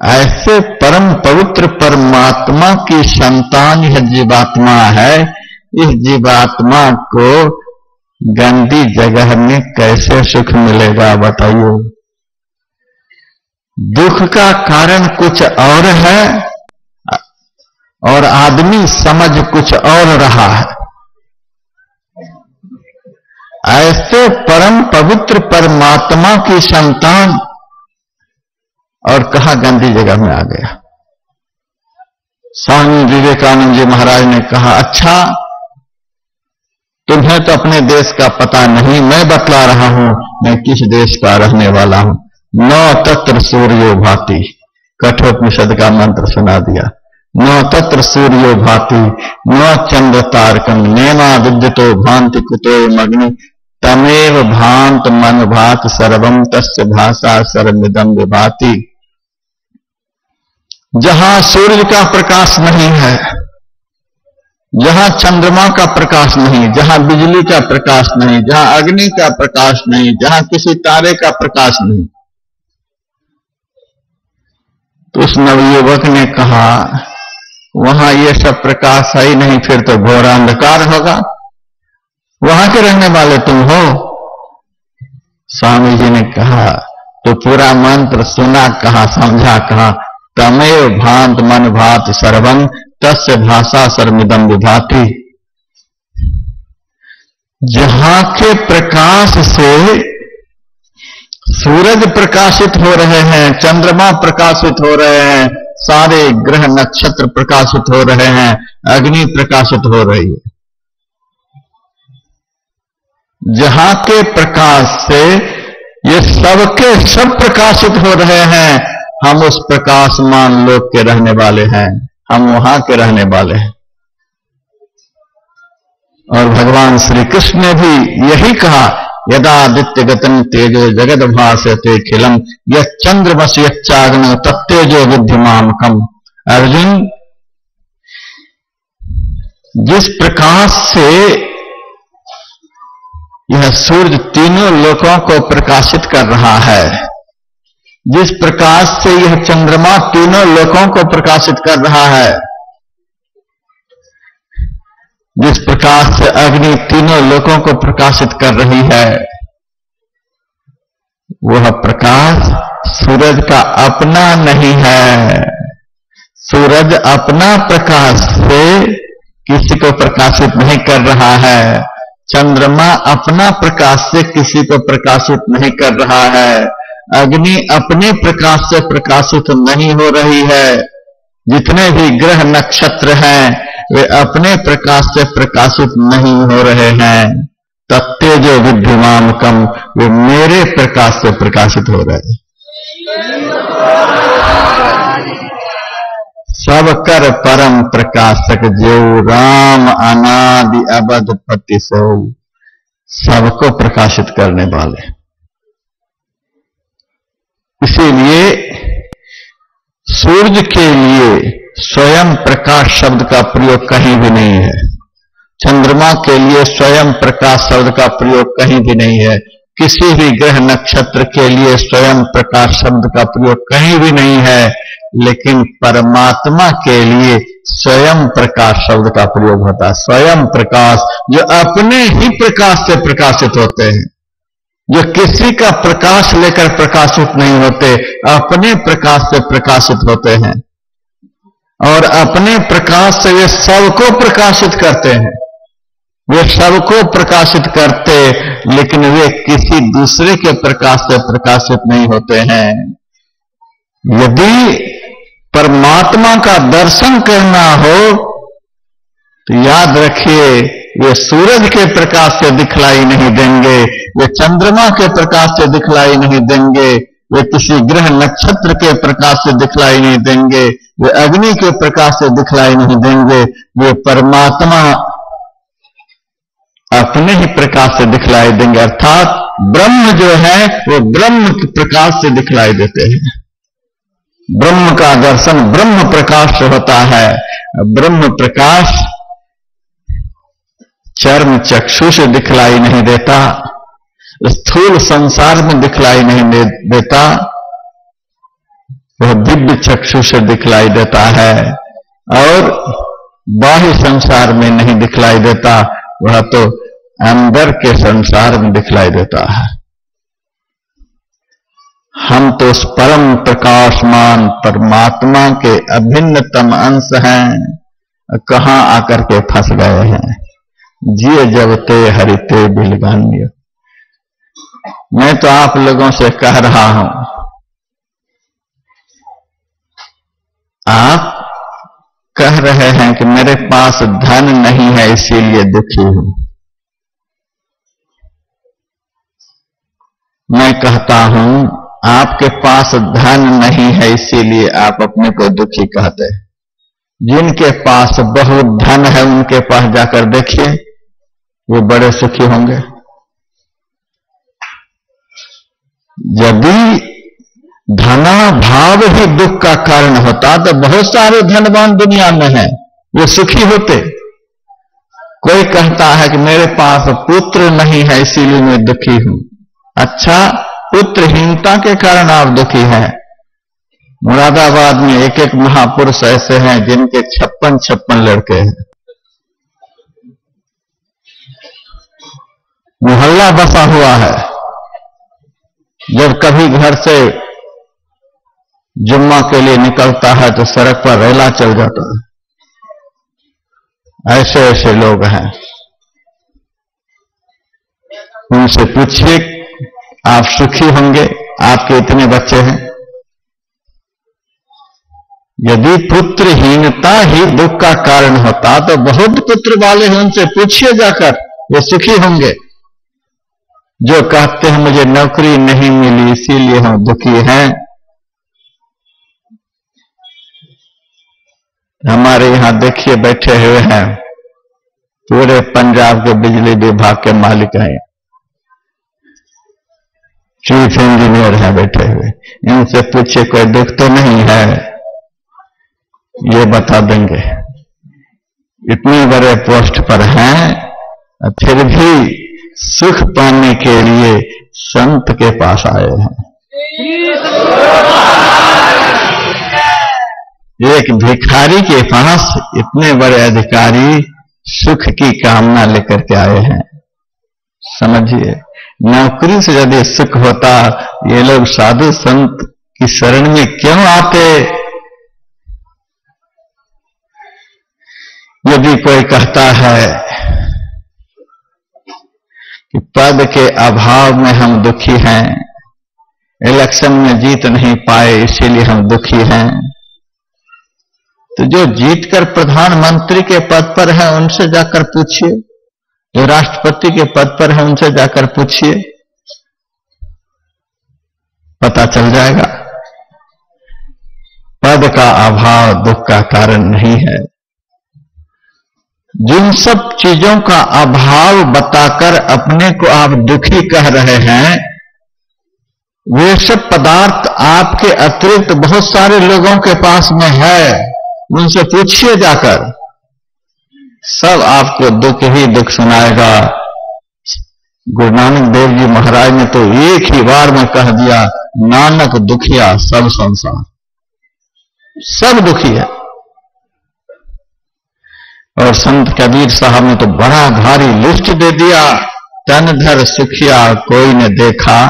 ऐसे परम पवित्र परमात्मा की संतान यह जीवात्मा है। इस जीवात्मा को गंदी जगह में कैसे सुख मिलेगा बताइए? दुख का कारण कुछ और है और आदमी समझ कुछ और रहा है। ऐसे परम पवित्र परमात्मा की संतान और कहा गंदी जगह में आ गया। स्वामी विवेकानंद जी महाराज ने कहा, अच्छा तुम्हें तो अपने देश का पता नहीं, मैं बतला रहा हूं मैं किस देश का रहने वाला हूं। नौ तत्र सूर्यो भाति, कठोपनिषद का मंत्र सुना दिया। नौ तत्र सूर्यो भाति, नौ चंद्र तारकम, नेमा विद्युतो भांति कुतो मग्नि, तमेव भांत मन भात सर्वम तस्य भाषा सर्वमिदं विभाति। जहां सूर्य का प्रकाश नहीं है, जहां चंद्रमा का प्रकाश नहीं, जहां बिजली का प्रकाश नहीं, जहां अग्नि का प्रकाश नहीं, जहां किसी तारे का प्रकाश नहीं, तो उस नवयुवक ने कहा वहां ये सब प्रकाश है ही नहीं, फिर तो घोर अंधकार होगा। वहां के रहने वाले तुम हो? स्वामी जी ने कहा तो पूरा मंत्र सुना कहा, समझा कहा, तमेव भांत मन भात सर्वं तस्य भाषा सर्वमिदं विभाति। जहां के प्रकाश से सूरज प्रकाशित हो रहे हैं, चंद्रमा प्रकाशित हो रहे हैं, सारे ग्रह नक्षत्र प्रकाशित हो रहे हैं, अग्नि प्रकाशित हो रही है। जहां के प्रकाश से ये सबके सब प्रकाशित हो रहे हैं, हम उस प्रकाशमान लोक के रहने वाले हैं, हम वहां के रहने वाले हैं। और भगवान श्री कृष्ण ने भी यही कहा, यदादित्य गतन तेजो जगद भासते खिलम यह चंद्रमस यच्चाग्नो तत्तेजो विद्यमामकम। अर्जुन, जिस प्रकाश से यह सूर्य तीनों लोकों को प्रकाशित कर रहा है, जिस प्रकाश से यह चंद्रमा तीनों लोकों को प्रकाशित कर रहा है, जिस प्रकाश से अग्नि तीनों लोकों को प्रकाशित कर रही है, वह प्रकाश सूरज का अपना नहीं है। सूरज अपना प्रकाश से किसी को प्रकाशित नहीं कर रहा है, चंद्रमा अपना प्रकाश से किसी को प्रकाशित नहीं कर रहा है, अग्नि अपने प्रकाश से प्रकाशित नहीं हो रही है, जितने भी ग्रह नक्षत्र हैं वे अपने प्रकाश से प्रकाशित नहीं हो रहे हैं। तत्तेजो विद्यमामकम, वे मेरे प्रकाश से प्रकाशित हो रहे हैं। सब कर परम प्रकाशक जो राम अनादि अबध पति सो, सबको प्रकाशित करने वाले। इसीलिए सूर्य के लिए स्वयं प्रकाश शब्द का प्रयोग कहीं भी नहीं है, चंद्रमा के लिए स्वयं प्रकाश शब्द का प्रयोग कहीं भी नहीं है, किसी भी ग्रह नक्षत्र के लिए स्वयं प्रकाश शब्द का प्रयोग कहीं भी नहीं है, लेकिन परमात्मा के लिए स्वयं प्रकाश शब्द का प्रयोग होता है। स्वयं प्रकाश, जो अपने ही प्रकाश से प्रकाशित होते हैं, जो किसी का प्रकाश लेकर प्रकाशित नहीं होते, अपने प्रकाश से प्रकाशित होते हैं और अपने प्रकाश से वे सबको प्रकाशित करते हैं। वे सबको प्रकाशित करते, लेकिन वे किसी दूसरे के प्रकाश से प्रकाशित नहीं होते हैं। यदि परमात्मा का दर्शन करना हो तो याद रखिए, वे सूरज के प्रकाश से दिखलाई नहीं देंगे, वे चंद्रमा के प्रकाश से दिखलाई नहीं देंगे, वे किसी ग्रह नक्षत्र के प्रकाश से दिखलाई नहीं देंगे, वे अग्नि के प्रकाश से दिखलाई नहीं देंगे, वे परमात्मा अपने ही प्रकाश से दिखलाई देंगे। अर्थात ब्रह्म जो है वो ब्रह्म के प्रकाश से दिखलाई देते हैं। ब्रह्म का दर्शन ब्रह्म प्रकाश से होता है। ब्रह्म प्रकाश चर्म चक्षु से दिखलाई नहीं देता, स्थूल संसार में दिखलाई नहीं देता, वह दिव्य चक्षु से दिखलाई देता है और बाह्य संसार में नहीं दिखलाई देता, वह तो अंदर के संसार में दिखलाई देता है। हम तो उस परम प्रकाशमान परमात्मा के अभिन्नतम अंश हैं, कहां आकर के फंस गए हैं। जिए जबते हरिते बिलगान्य। मैं तो आप लोगों से कह रहा हूं, आप कह रहे हैं कि मेरे पास धन नहीं है इसीलिए दुखी हूं। मैं कहता हूं, आपके पास धन नहीं है इसीलिए आप अपने को दुखी कहते हैं। जिनके पास बहुत धन है उनके पास जाकर देखिए, वो बड़े सुखी होंगे। यदि धनाभाव ही दुख का कारण होता तो बहुत सारे धनवान दुनिया में हैं, वो सुखी होते। कोई कहता है कि मेरे पास पुत्र नहीं है इसीलिए मैं दुखी हूं। अच्छा, पुत्रहीनता के कारण आप दुखी हैं। मुरादाबाद में एक एक महापुरुष ऐसे हैं जिनके 56 लड़के हैं। मोहल्ला बसा हुआ है। जब कभी घर से जुम्मा के लिए निकलता है तो सड़क पर रेला चल जाता है। ऐसे ऐसे लोग हैं। उनसे पूछिए, आप सुखी होंगे? आपके इतने बच्चे हैं, यदि पुत्रहीनता ही दुख का कारण होता तो बहुत पुत्र वाले हैं, उनसे पूछिए जाकर, वो सुखी होंगे। जो कहते हैं मुझे नौकरी नहीं मिली इसीलिए हम दुखी हैं। हमारे यहां देखिए बैठे हुए हैं, पूरे पंजाब के बिजली विभाग के मालिक हैं, चीफ इंजीनियर हैं बैठे हुए। इनसे पूछिए कोई दुख तो नहीं है, ये बता देंगे। इतने बड़े पोस्ट पर हैं फिर भी सुख पाने के लिए संत के पास आए हैं। एक भिखारी के पास इतने बड़े अधिकारी सुख की कामना लेकर के आए हैं। समझिए, नौकरी से यदि सुख होता ये लोग साधु संत की शरण में क्यों आते? यदि कोई कहता है कि पद के अभाव में हम दुखी हैं, इलेक्शन में जीत नहीं पाए इसीलिए हम दुखी हैं, तो जो जीतकर प्रधानमंत्री के पद पर है उनसे जाकर पूछिए, जो राष्ट्रपति के पद पर है उनसे जाकर पूछिए, पता चल जाएगा। पद का अभाव दुख का कारण नहीं है। जिन सब चीजों का अभाव बताकर अपने को आप दुखी कह रहे हैं, वे सब पदार्थ आपके अतिरिक्त बहुत सारे लोगों के पास में है, उनसे पूछिए जाकर, सब आपको दुख ही दुख सुनाएगा। गुरु नानक देव जी महाराज ने तो एक ही बार में कह दिया, नानक दुखिया सब संसार, सब दुखी है। और संत कबीर साहब ने तो बड़ा भारी लिस्ट दे दिया, तन धर सुखिया कोई ने देखा,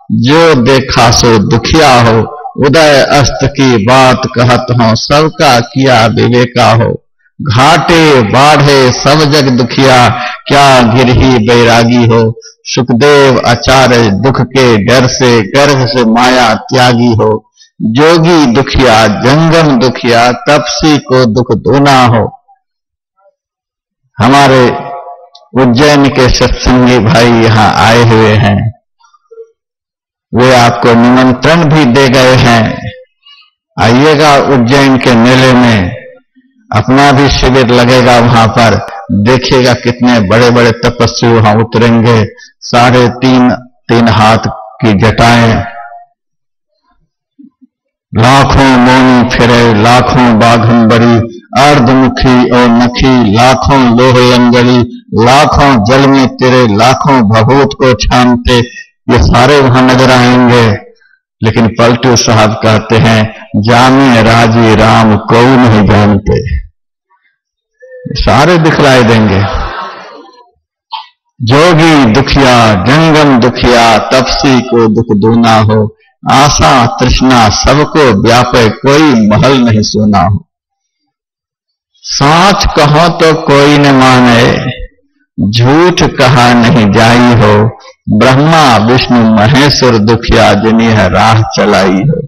जो देखा सो दुखिया हो, उदय अस्त की बात कहत हो, सबका किया विवेका हो, घाटे बाढ़े सब जग दुखिया, क्या गिरही बैरागी हो, सुखदेव आचार्य दुख के डर से गर्भ से माया त्यागी हो, जोगी दुखिया जंगम दुखिया, तपसी को दुख दोना हो। हमारे उज्जैन के सत्संगी भाई यहां आए हुए हैं, वे आपको निमंत्रण भी दे गए हैं, आइएगा उज्जैन के मेले में, अपना भी शिविर लगेगा वहां पर, देखिएगा कितने बड़े बड़े तपस्वी वहां उतरेंगे, 3.5 हाथ की जटाएं, लाखों मौनी फिरे लाखों बाघंबरी, अर्धमुखी और नखी लाखों लोहे अंगली, लाखों जल में तेरे लाखों भभूत को छानते, ये सारे वहां नजर आएंगे। लेकिन पलटू साहब कहते हैं, जाने राजी राम को नहीं जानते, सारे दिखलाई देंगे। जोगी दुखिया जंगम दुखिया, तपसी को दुख दूना हो, आशा तृष्णा सबको व्यापे, कोई महल नहीं सोना हो, साच कहो तो कोई न माने, झूठ कहा नहीं जाई हो, ब्रह्मा विष्णु महेश्वर दुखिया, जिन्हें राह चलाई हो,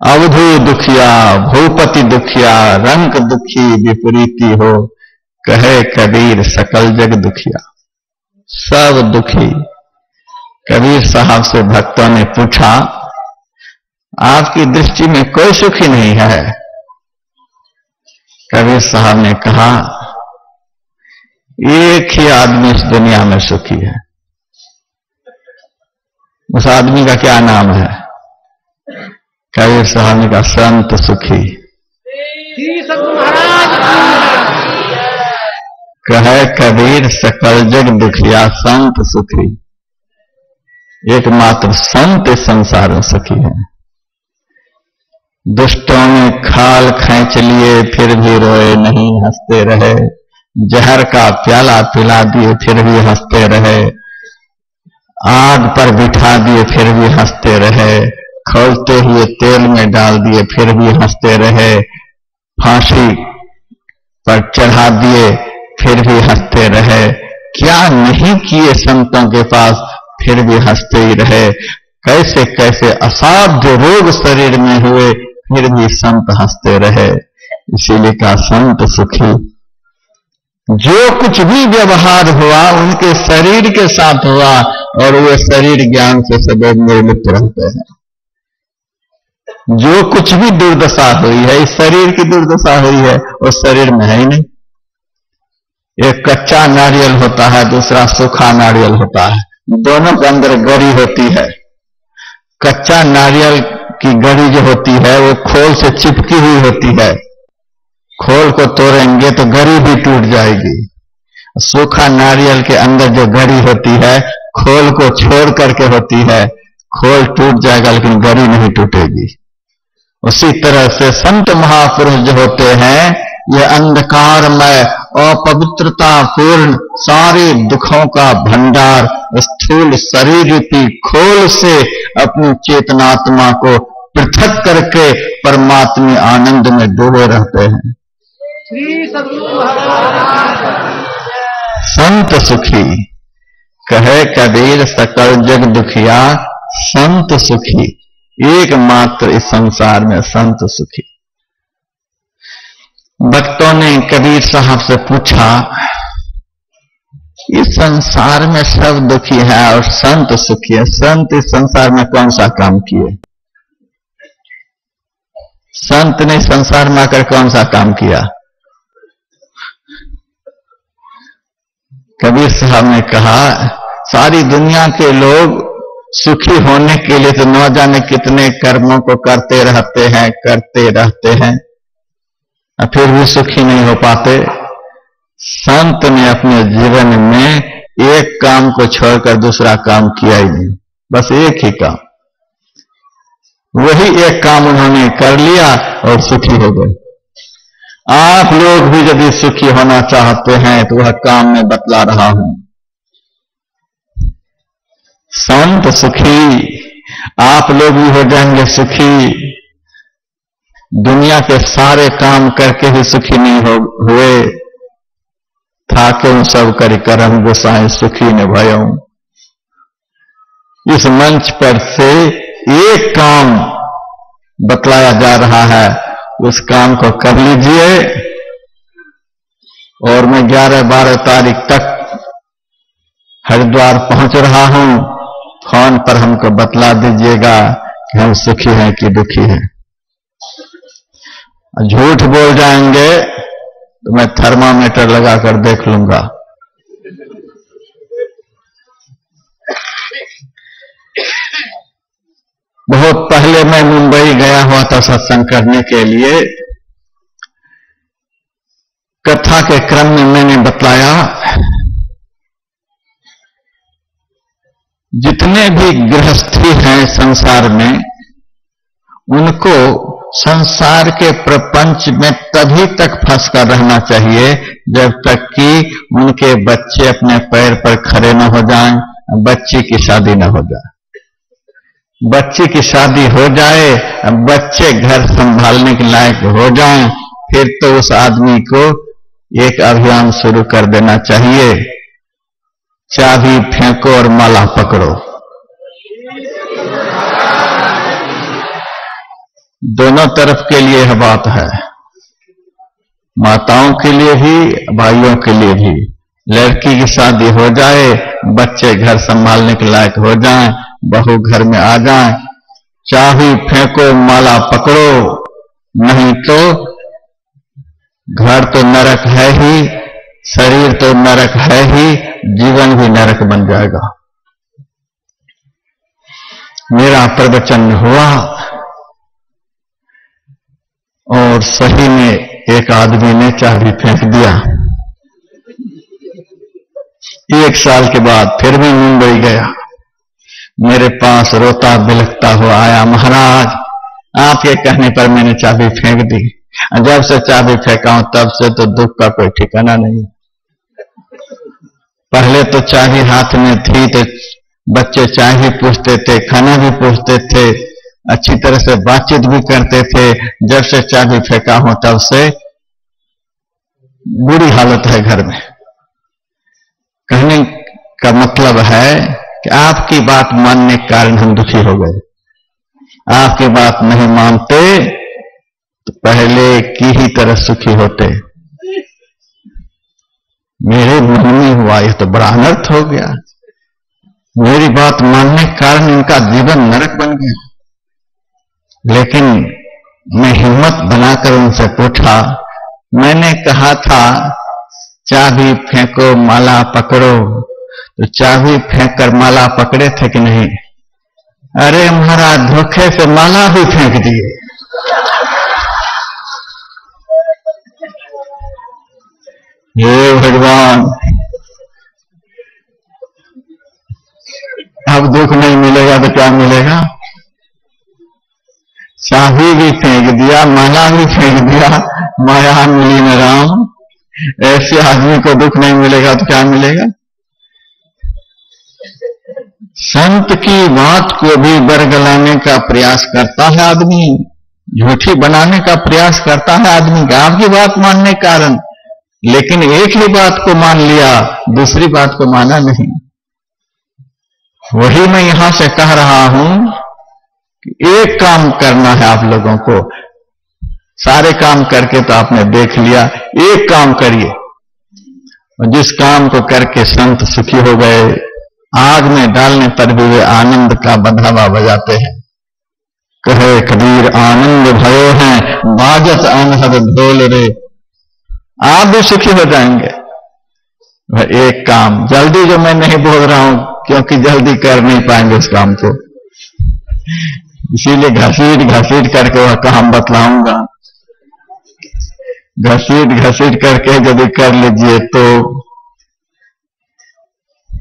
अवधू दुखिया भूपति दुखिया, रंक दुखी विपरीती हो, कहे कबीर सकल जग दुखिया, सब दुखी। कबीर साहब से भक्तों ने पूछा, आपकी दृष्टि में कोई सुखी नहीं है? कबीर साहब ने कहा, एक ही आदमी इस दुनिया में सुखी है। उस आदमी का क्या नाम है? कबीर साहब ने कहा, संत सुखी। कहे कबीर सकल जग दुखिया, संत सुखी। एकमात्र संत इस संसार में सुखी है। दुष्टों ने खाल खींच लिए फिर भी रोए नहीं, हंसते रहे, जहर का प्याला पिला दिए फिर भी हंसते रहे, आग पर बिठा दिए फिर भी हंसते रहे, खौलते हुए तेल में डाल दिए फिर भी हंसते रहे, फांसी पर चढ़ा दिए फिर भी हंसते रहे, क्या नहीं किए संतों के पास फिर भी हंसते ही रहे, कैसे कैसे असाध्य रोग शरीर में हुए फिर भी संत हंसते रहे, इसीलिए कहा संत सुखी। जो कुछ भी व्यवहार हुआ उनके शरीर के साथ हुआ और वे शरीर ज्ञान से सदैव निर्लिप्त रहते हैं। जो कुछ भी दुर्दशा हुई है, इस शरीर की दुर्दशा हुई है, उस शरीर में है ही नहीं। एक कच्चा नारियल होता है, दूसरा सूखा नारियल होता है, दोनों के अंदर गरी होती है। कच्चा नारियल की गरी जो होती है वो खोल से चिपकी हुई होती है, खोल को तोड़ेंगे तो गरी भी टूट जाएगी। सूखा नारियल के अंदर जो गरी होती है खोल को छोड़ करके होती है, खोल टूट जाएगा लेकिन गरी नहीं टूटेगी। उसी तरह से संत महापुरुष जो होते हैं ये अंधकारमय अपवित्रता पूर्ण सारे दुखों का भंडार स्थूल शरीर रूपी खोल से अपनी चेतनात्मा को पृथक करके परमात्मा आनंद में डूबे रहते हैं। संत सुखी कहे कबीर सकल जग दुखिया, संत सुखी एकमात्र इस संसार में संत सुखी। भक्तों ने कबीर साहब से पूछा, इस संसार में सब दुखी है और संत सुखी है, संत इस संसार में कौन सा काम किए? संत ने संसार में आकर कौन सा काम किया? कबीर साहब ने कहा, सारी दुनिया के लोग सुखी होने के लिए तो न जाने कितने कर्मों को करते रहते हैं, फिर भी सुखी नहीं हो पाते। संत ने अपने जीवन में एक काम को छोड़कर दूसरा काम किया ही नहीं, बस एक ही काम, वही एक काम उन्होंने कर लिया और सुखी हो गए। आप लोग भी यदि सुखी होना चाहते हैं तो वह काम मैं बतला रहा हूं। संत सुखी, आप लोग भी हो जाएंगे सुखी। दुनिया के सारे काम करके भी सुखी नहीं हुए, थाके सब कर करम गोसाई सुखी न भयऊं। इस मंच पर से एक काम बतलाया जा रहा है, उस काम को कर लीजिए और मैं 11-12 तारीख तक हरिद्वार पहुंच रहा हूं। फोन पर हमको बतला दीजिएगा कि हम सुखी हैं कि दुखी हैं। झूठ बोल जाएंगे तो मैं थर्मामीटर लगाकर देख लूंगा। बहुत पहले मैं मुंबई गया हुआ था सत्संग करने के लिए। कथा के क्रम में मैंने बतलाया, जितने भी गृहस्थी हैं संसार में, उनको संसार के प्रपंच में तभी तक फंस कर रहना चाहिए जब तक कि उनके बच्चे अपने पैर पर खड़े न हो जाएं, बच्ची की शादी न हो जाए। बच्ची की शादी हो जाए, बच्चे घर संभालने के लायक हो जाएं, फिर तो उस आदमी को एक अभियान शुरू कर देना चाहिए, चाबी फेंको और माला पकड़ो। दोनों तरफ के लिए यह बात है, माताओं के लिए भी, भाइयों के लिए भी। लड़की की शादी हो जाए, बच्चे घर संभालने के लायक हो जाएं, बहू घर में आ जाए, चाबी फेंको माला पकड़ो, नहीं तो घर तो नरक है ही, शरीर तो नरक है ही, जीवन भी नरक बन जाएगा। मेरा प्रवचन हुआ और सही में एक आदमी ने चाबी फेंक दिया। 1 साल के बाद फिर मैं मुंबई गया, मेरे पास रोता बिलखता हुआ आया, महाराज आपके कहने पर मैंने चाबी फेंक दी। जब से चाबी फेंका हूं तब से तो दुख का कोई ठिकाना नहीं। पहले तो चाबी हाथ में थी तो बच्चे चाय भी पूछते थे, खाना भी पूछते थे, अच्छी तरह से बातचीत भी करते थे। जब से चाबी फेंका हूं तब से बुरी हालत है घर में। कहने का मतलब है कि आपकी बात मानने के कारण हम दुखी हो गए। आपकी बात नहीं मानते तो पहले की ही तरह सुखी होते। मेरे मन में हुआ यह तो बड़ा अनर्थ हो गया, मेरी बात मानने के कारण इनका जीवन नरक बन गया। लेकिन मैं हिम्मत बनाकर उनसे पूछा, मैंने कहा था चाबी फेंको माला पकड़ो, तो चाबी फेंक कर माला पकड़े थे कि नहीं? अरे महाराज धोखे से माला भी फेंक दिए। हे भगवान, अब दुख नहीं मिलेगा तो क्या मिलेगा? चाबी भी फेंक दिया, माला भी फेंक दिया, माया मिली न राम। ऐसे आदमी को दुख नहीं मिलेगा तो क्या मिलेगा? संत की बात को भी बरगलाने का प्रयास करता है आदमी, झूठी बनाने का प्रयास करता है आदमी आपकी बात मानने के कारण, लेकिन एक ही बात को मान लिया, दूसरी बात को माना नहीं। वही मैं यहां से कह रहा हूं कि एक काम करना है आप लोगों को। सारे काम करके तो आपने देख लिया, एक काम करिए, और जिस काम को करके संत सुखी हो गए, आग में डालने पर भी वे आनंद का बंधावा बजाते हैं। कहे कबीर आनंद भयो हैं, बाजत अनहद ढोल रे। आप भी सुखी हो जाएंगे। वह एक काम जल्दी, जो मैं नहीं बोल रहा हूं क्योंकि जल्दी कर नहीं पाएंगे उस काम को, इसीलिए घसीट घसीट करके वह काम बतलाऊंगा। घसीट घसीट करके यदि कर लीजिए तो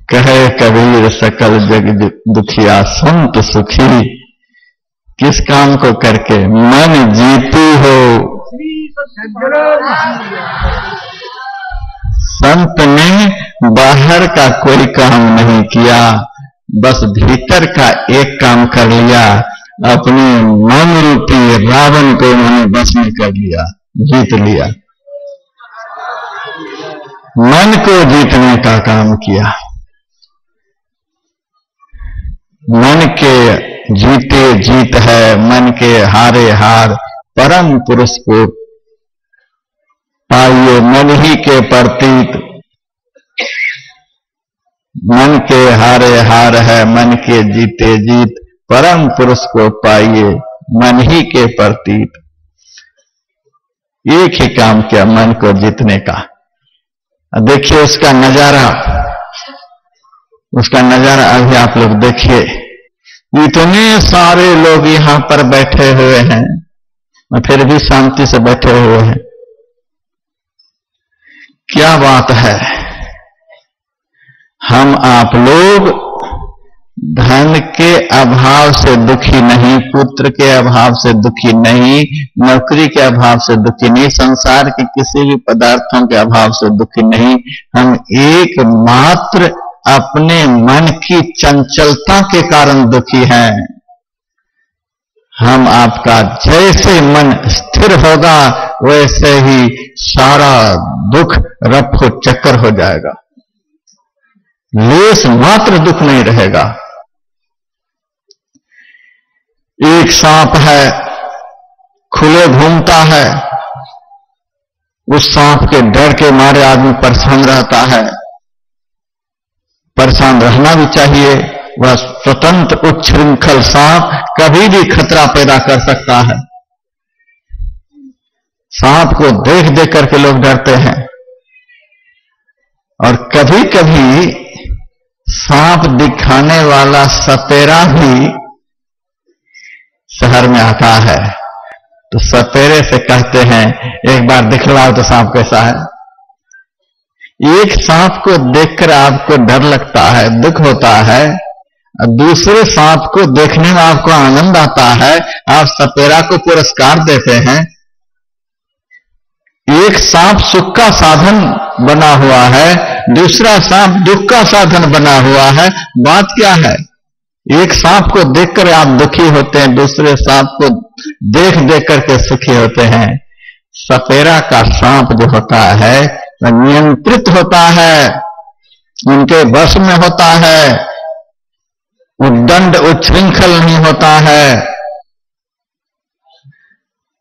कहे कबीर सकल जग दुखिया संत सुखी। किस काम को करके? मन जीती हो। संत ने बाहर का कोई काम नहीं किया, बस भीतर का एक काम कर लिया। अपने मन रूपी रावण को उन्होंने बस में कर लिया, जीत लिया। मन को जीतने का काम किया। मन के जीते जीत है, मन के हारे हार। परम पुरुष को पाइए मन ही के प्रतीत। मन के हारे हार है, मन के जीते जीत। परम पुरुष को पाइए मन ही के प्रतीत। एक ही काम किया मन को जीतने का। देखिए उसका नजारा, उसका नजारा अभी आप लोग देखिए। इतने सारे लोग यहां पर बैठे हुए हैं और फिर भी शांति से बैठे हुए हैं। क्या बात है? हम आप लोग धन के अभाव से दुखी नहीं, पुत्र के अभाव से दुखी नहीं, नौकरी के अभाव से दुखी नहीं, संसार के किसी भी पदार्थों के अभाव से दुखी नहीं। हम एकमात्र अपने मन की चंचलता के कारण दुखी हैं। हम आपका जैसे मन स्थिर होगा वैसे ही सारा दुख रफू चक्कर हो जाएगा, लेस मात्र दुख नहीं रहेगा। एक सांप है, खुले घूमता है, उस सांप के डर के मारे आदमी परेशान रहता है। परेशान रहना भी चाहिए। वह स्वतंत्र उच्छृंखल सांप कभी भी खतरा पैदा कर सकता है। सांप को देख देख करके लोग डरते हैं, और कभी कभी सांप दिखाने वाला सपेरा भी शहर में आता है, तो सपेरे से कहते हैं एक बार दिखलाओ तो सांप कैसा है। एक सांप को देखकर आपको डर लगता है, दुख होता है, और दूसरे सांप को देखने में आपको आनंद आता है, आप सपेरा को पुरस्कार देते हैं। एक सांप सुख का साधन बना हुआ है, दूसरा सांप दुख का साधन बना हुआ है। बात क्या है? एक सांप को देखकर आप दुखी होते हैं, दूसरे सांप को देख देख करके सुखी होते हैं। सपेरा का सांप जो होता है वह नियंत्रित होता है, उनके वश में होता है, उद्दंड उच्छृंखल नहीं होता है।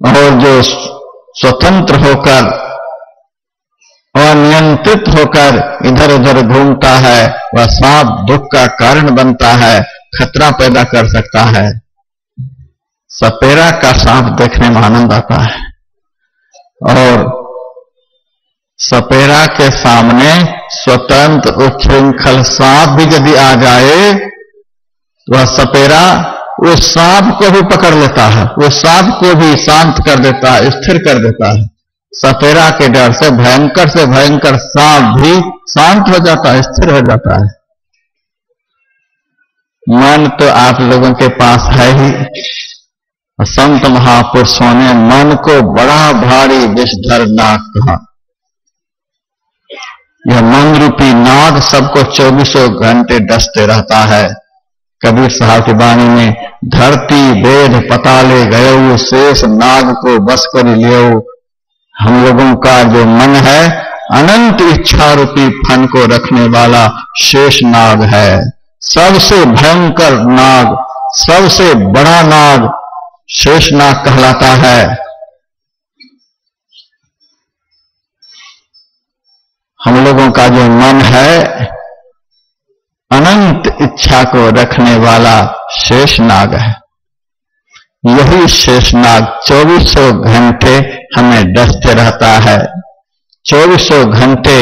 और जो स्वतंत्र होकर अनियंत्रित होकर इधर उधर घूमता है वह सांप दुख का कारण बनता है, खतरा पैदा कर सकता है। सपेरा का सांप देखने में आनंद आता है और सपेरा के सामने स्वतंत्र उच्छृंखल सांप भी यदि आ जाए तो वह सपेरा उस सांप को भी पकड़ लेता है, उस सांप को भी शांत कर देता है, स्थिर कर देता है। सपेरा के डर से भयंकर सांप भी शांत हो जाता है, स्थिर हो जाता है। मन तो आप लोगों के पास है ही। संत महापुरुषों ने मन को बड़ा भारी विषधर नाग कहा। यह मन रूपी नाग सबको 24 घंटे डसते रहता है। कबीर साहब की वाणी में धरती वेद पताले गयो शेष नाग को बस कर लियो। हम लोगों का जो मन है अनंत इच्छा रूपी फन को रखने वाला शेष नाग है। सबसे भयंकर नाग, सबसे बड़ा नाग शेष नाग कहलाता है। हम लोगों का जो मन है अनंत इच्छा को रखने वाला शेष नाग है। यही शेष नाग 24 घंटे हमें डसते रहता है, 24 घंटे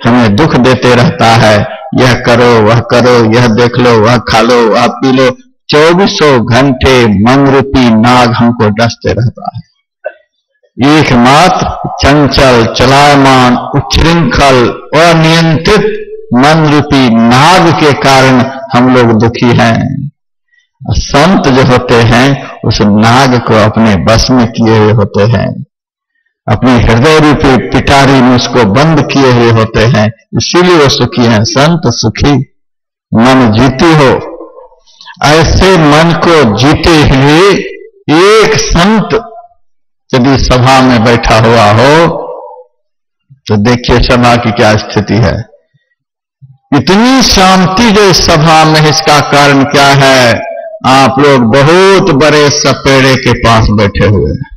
हमें दुख देते रहता है। यह करो, वह करो, यह देख लो, वह खा लो, वह पी लो। 24 घंटे मन रूपी नाग हमको डसते रहता है। एकमात्र चंचल, चलायमान, उच्छृंखल, अनियंत्रित मन रूपी नाग के कारण हम लोग दुखी हैं। संत जो होते हैं उस नाग को अपने बस में किए हुए होते हैं, अपने हृदय रूपी पिटारी में उसको बंद किए हुए होते हैं, इसीलिए वो सुखी हैं। संत सुखी मन जीती हो। ऐसे मन को जीते हुए एक संत यदि सभा में बैठा हुआ हो तो देखिए सभा की क्या स्थिति है। इतनी शांति जो इस सभा में, इसका कारण क्या है? आप लोग बहुत बड़े सपेड़े के पास बैठे हुए हैं,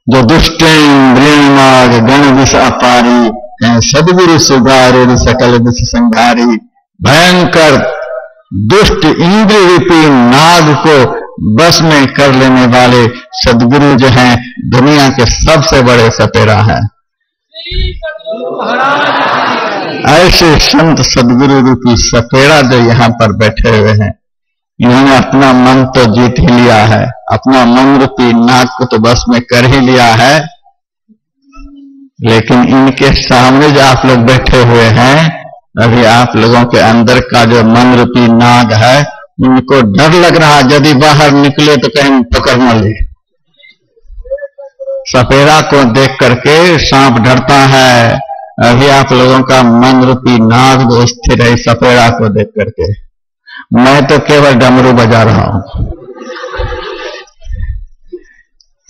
जो दुष्टेन्द्रियमाग गण विष अपारी हैं, सद्गुरु सुधारे सकल विष संघारी। भयंकर दुष्ट इंद्र रूपी नाग को बस में कर लेने वाले सद्गुरु जो हैं दुनिया के सबसे बड़े सपेरा हैं। ऐसे संत सद्गुरु रूपी सपेरा जो यहाँ पर बैठे हुए हैं, इन्होंने अपना मन तो जीत ही लिया है, अपना मन रूपी नाग को तो बस में कर ही लिया है। लेकिन इनके सामने जो आप लोग बैठे हुए हैं, अभी आप लोगों के अंदर का जो मन रूपी नाग है, उनको डर लग रहा है यदि बाहर निकले तो कहीं पकड़ न ले। सपेरा को देख करके सांप डरता है। अभी आप लोगों का मन रूपी नाग जो स्थिर है सपेरा को देख करके। मैं तो केवल डमरू बजा रहा हूं,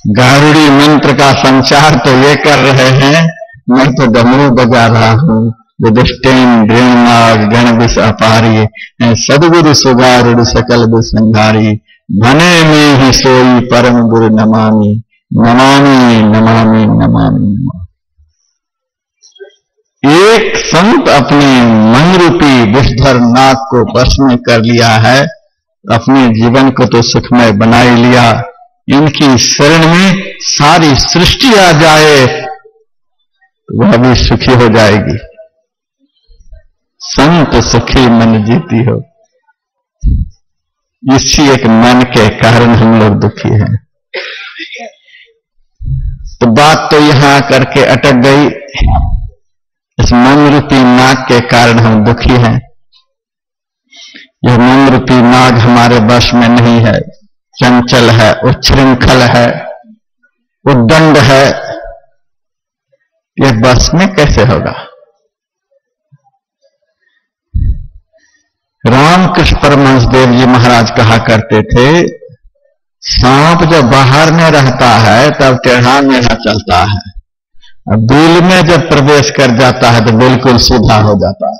गारुड़ी मंत्र का संचार तो ये कर रहे हैं, मैं तो डमरू बजा रहा हूं। दुष्टेन्द्रियमाग गण विष अपारी, सद्गुरु सुधारुड़ सकल विष संघारी। भने में ही सोई परम गुरु नमामि, नमामि नमामि नमामि नमामि। एक संत अपने मन रूपी विषधर नाग को बस में कर लिया है, अपने जीवन को तो सुखमय बना ही लिया। इनकी शरण में सारी सृष्टि आ जाए तो वह भी सुखी हो जाएगी। संत सुखी मन जीती हो। इसी एक मन के कारण हम लोग दुखी हैं। तो बात तो यहां करके अटक गई। इस मन रूपी नाग के कारण हम दुखी हैं। यह मन रूपी नाग हमारे वश में नहीं है, चंचल है, उच्छृंखल है, उद्दंड है। यह वश में कैसे होगा? रामकृष्ण परमहंस देव जी महाराज कहा करते थे, सांप जब बाहर में रहता है तब टेढ़ा मेढ़ा चलता है, अब बिल में जब प्रवेश कर जाता है तो बिल्कुल सीधा हो जाता है।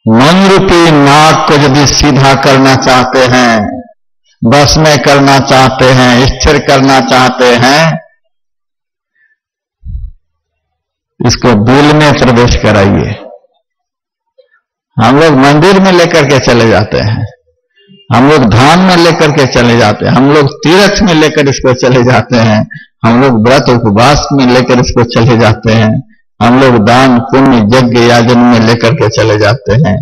मन रूपी नाग को यदि सीधा करना चाहते हैं, बस में करना चाहते हैं, स्थिर करना चाहते हैं, इसको दिल में प्रवेश कराइए। हम लोग मंदिर में लेकर के चले जाते हैं, हम लोग धाम में लेकर के चले जाते हैं, हम लोग तीर्थ में लेकर इसको चले जाते हैं, हम लोग व्रत उपवास में लेकर इसको चले जाते हैं, हम लोग दान पुण्य यज्ञ याजन में लेकर के चले जाते हैं।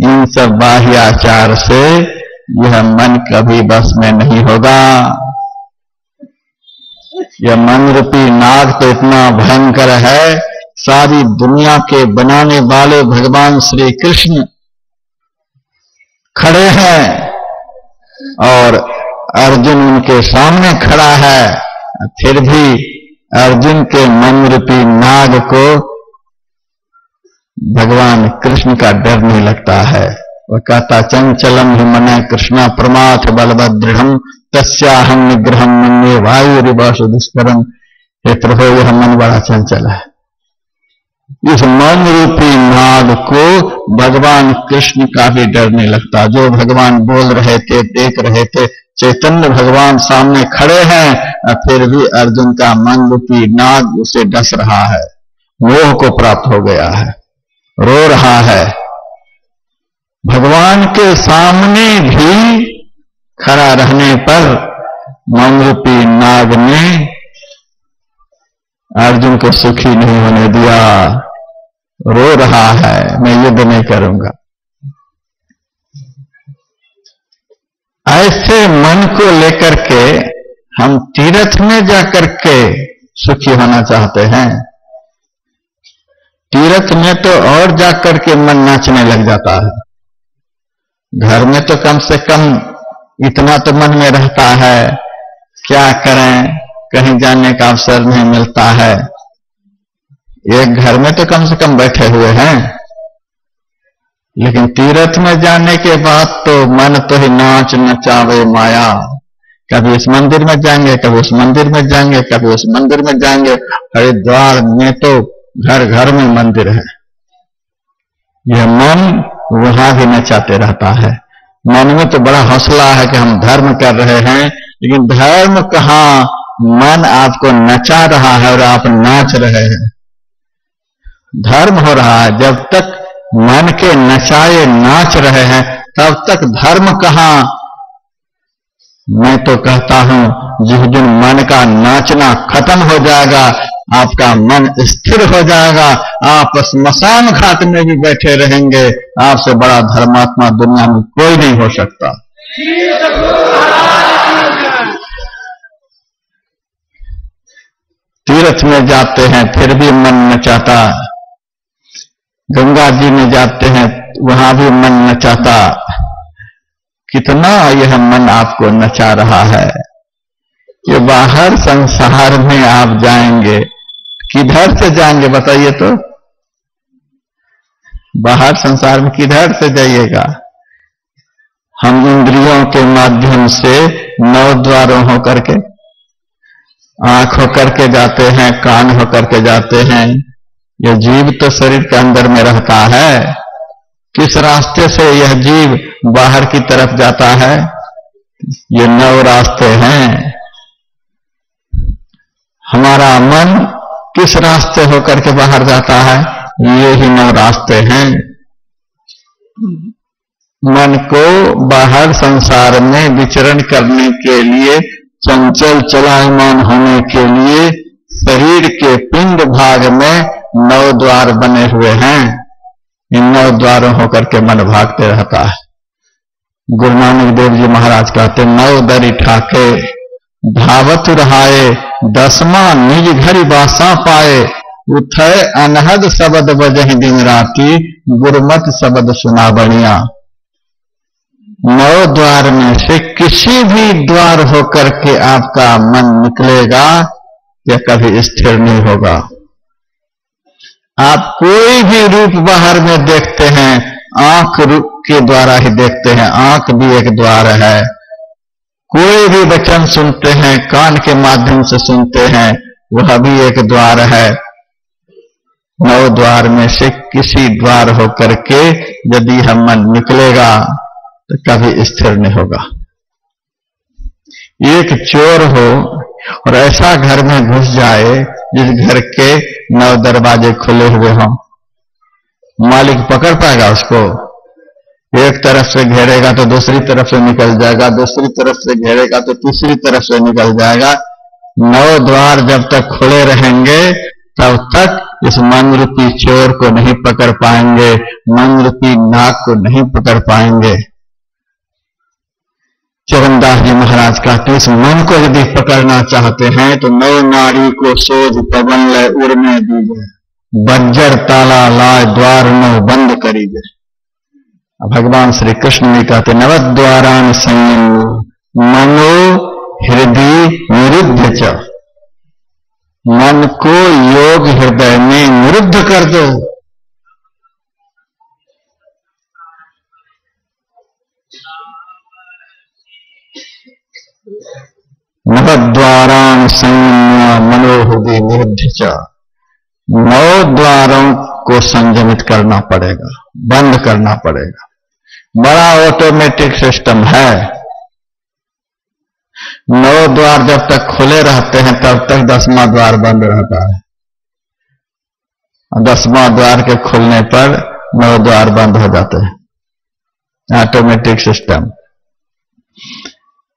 इन सब बाह्याचार से यह मन कभी बस में नहीं होगा। यह मन रूपी नाग तो इतना भयंकर है, सारी दुनिया के बनाने वाले भगवान श्री कृष्ण खड़े हैं और अर्जुन उनके सामने खड़ा है, फिर भी अर्जुन के मन रूपी नाग को भगवान कृष्ण का डर नहीं लगता है। वह कहता चंचलम हि मन कृष्णा प्रमाथ बलवद दृढ़ तस्याहम निग्रहम मन्ये वायुरिवासु दुष्करम। हे प्रभु, यह मन बड़ा चंचल है। इस मन रूपी नाग को भगवान कृष्ण का भी डर नहीं लगता। जो भगवान बोल रहे थे, देख रहे थे, चैतन्य भगवान सामने खड़े हैं, फिर भी अर्जुन का मन रूपी नाग उसे डस रहा है, मोह को प्राप्त हो गया है, रो रहा है। भगवान के सामने भी खड़ा रहने पर मन रूपी नाग ने अर्जुन को सुखी नहीं होने दिया, रो रहा है, मैं युद्ध नहीं करूंगा। ऐसे मन को लेकर के हम तीर्थ में जाकर के सुखी होना चाहते हैं। तीर्थ में तो और जाकर के मन नाचने लग जाता है। घर में तो कम से कम इतना तो मन में रहता है, क्या करें, कहीं जाने का अवसर नहीं मिलता है। एक घर में तो कम से कम बैठे हुए हैं, लेकिन तीर्थ में जाने के बाद तो मन तो ही नाच नचावे माया। कभी इस मंदिर में जाएंगे, कभी उस मंदिर में जाएंगे, कभी उस मंदिर में जाएंगे। हरिद्वार में तो घर घर में मंदिर है। यह मन वहां भी नचाते रहता है। मन में तो बड़ा हौसला है कि हम धर्म कर रहे हैं, लेकिन धर्म कहां, मन आपको नचा रहा है और आप नाच रहे हैं। धर्म हो रहा है, जब तक मन के नचाए नाच रहे हैं तब तक धर्म कहां। मैं तो कहता हूं जिस दिन मन का नाचना खत्म हो जाएगा, आपका मन स्थिर हो जाएगा, आप स्मशान घाट में भी बैठे रहेंगे। आपसे बड़ा धर्मात्मा दुनिया में कोई नहीं हो सकता। तीर्थ में जाते हैं फिर भी मन नचाता, गंगा जी में जाते हैं वहां भी मन नचाता। कितना यह मन आपको नचा रहा है कि बाहर संसार में आप जाएंगे, किधर से जाएंगे बताइए तो? बाहर संसार में किधर से जाइएगा? हम इंद्रियों के माध्यम से 9 द्वारों होकर के, आंख होकर के जाते हैं, कान होकर के जाते हैं। यह जीव तो शरीर के अंदर में रहता है। किस रास्ते से यह जीव बाहर की तरफ जाता है? ये 9 रास्ते हैं। हमारा मन किस रास्ते होकर के बाहर जाता है? ये ही 9 रास्ते हैं। मन को बाहर संसार में विचरण करने के लिए, चंचल चलायमान होने के लिए शरीर के पिंड भाग में 9 द्वार बने हुए हैं। इन 9 द्वारों होकर के मन भागते रहता है। गुरु नानक देव जी महाराज कहते 9 दरी ठाके धावत रहाए, 10वां निज घरी बासा पाए, उठे अनहद शब्द बजहि दिन राती, गुरमत शब्द सुना बढ़िया। 9 द्वार में से किसी भी द्वार होकर के आपका मन निकलेगा, यह कभी स्थिर नहीं होगा। आप कोई भी रूप बाहर में देखते हैं, आंख रूप के द्वारा ही देखते हैं, आंख भी एक द्वार है। कोई भी वचन सुनते हैं, कान के माध्यम से सुनते हैं, वह भी एक द्वार है। 9 द्वार में से किसी द्वार होकर के यदि हम मन निकलेगा तो कभी स्थिर नहीं होगा। एक चोर हो और ऐसा घर में घुस जाए जिस घर के 9 दरवाजे खुले हुए हों, मालिक पकड़ पाएगा उसको? एक तरफ से घेरेगा तो दूसरी तरफ से निकल जाएगा, दूसरी तरफ से घेरेगा तो तीसरी तरफ से निकल जाएगा। 9 द्वार जब तक खुले रहेंगे तब तक इस मन रूपी चोर को नहीं पकड़ पाएंगे, मन रूपी नाग को नहीं पकड़ पाएंगे। चरणदास जी महाराज कहते इस मन को यदि पकड़ना चाहते हैं तो 9 नाड़ी को सोझ पवन लय उड़ने दीजिए, बज्जर ताला लाय द्वार 9 बंद करीजे। भगवान श्री कृष्ण ने कहते नवद्वारान संयम मनो हृदय निरुद्ध च, मन को योग हृदय में निरुद्ध कर दो। नवद्वारान संयम मनो हृदय निरुद्ध च, 9 द्वारों को संयमित करना पड़ेगा, बंद करना पड़ेगा। बड़ा ऑटोमेटिक सिस्टम है। 9 द्वार जब तक खुले रहते हैं तब तक 10वां द्वार बंद रहता है, और 10वां द्वार के खुलने पर 9 द्वार बंद हो जाते हैं। Automatic system.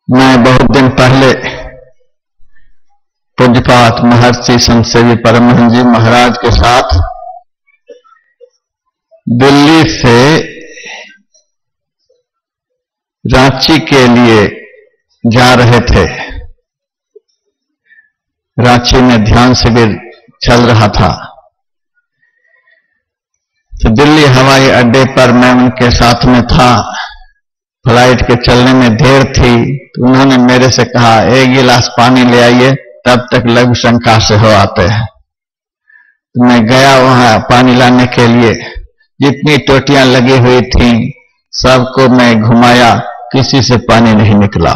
मैं बहुत दिन पहले पूज्यपात महर्षि संतसेवी परमहंस जी महाराज के साथ दिल्ली से रांची के लिए जा रहे थे। रांची में ध्यान शिविर चल रहा था, तो दिल्ली हवाई अड्डे पर मैं उनके साथ में था। फ्लाइट के चलने में देर थी तो उन्होंने मेरे से कहा 1 गिलास पानी ले आइए, तब तक लघु शंका से हो आते हैं। तो मैं गया वहां पानी लाने के लिए। जितनी टोटियां लगी हुई थी सबको मैं घुमाया, किसी से पानी नहीं निकला।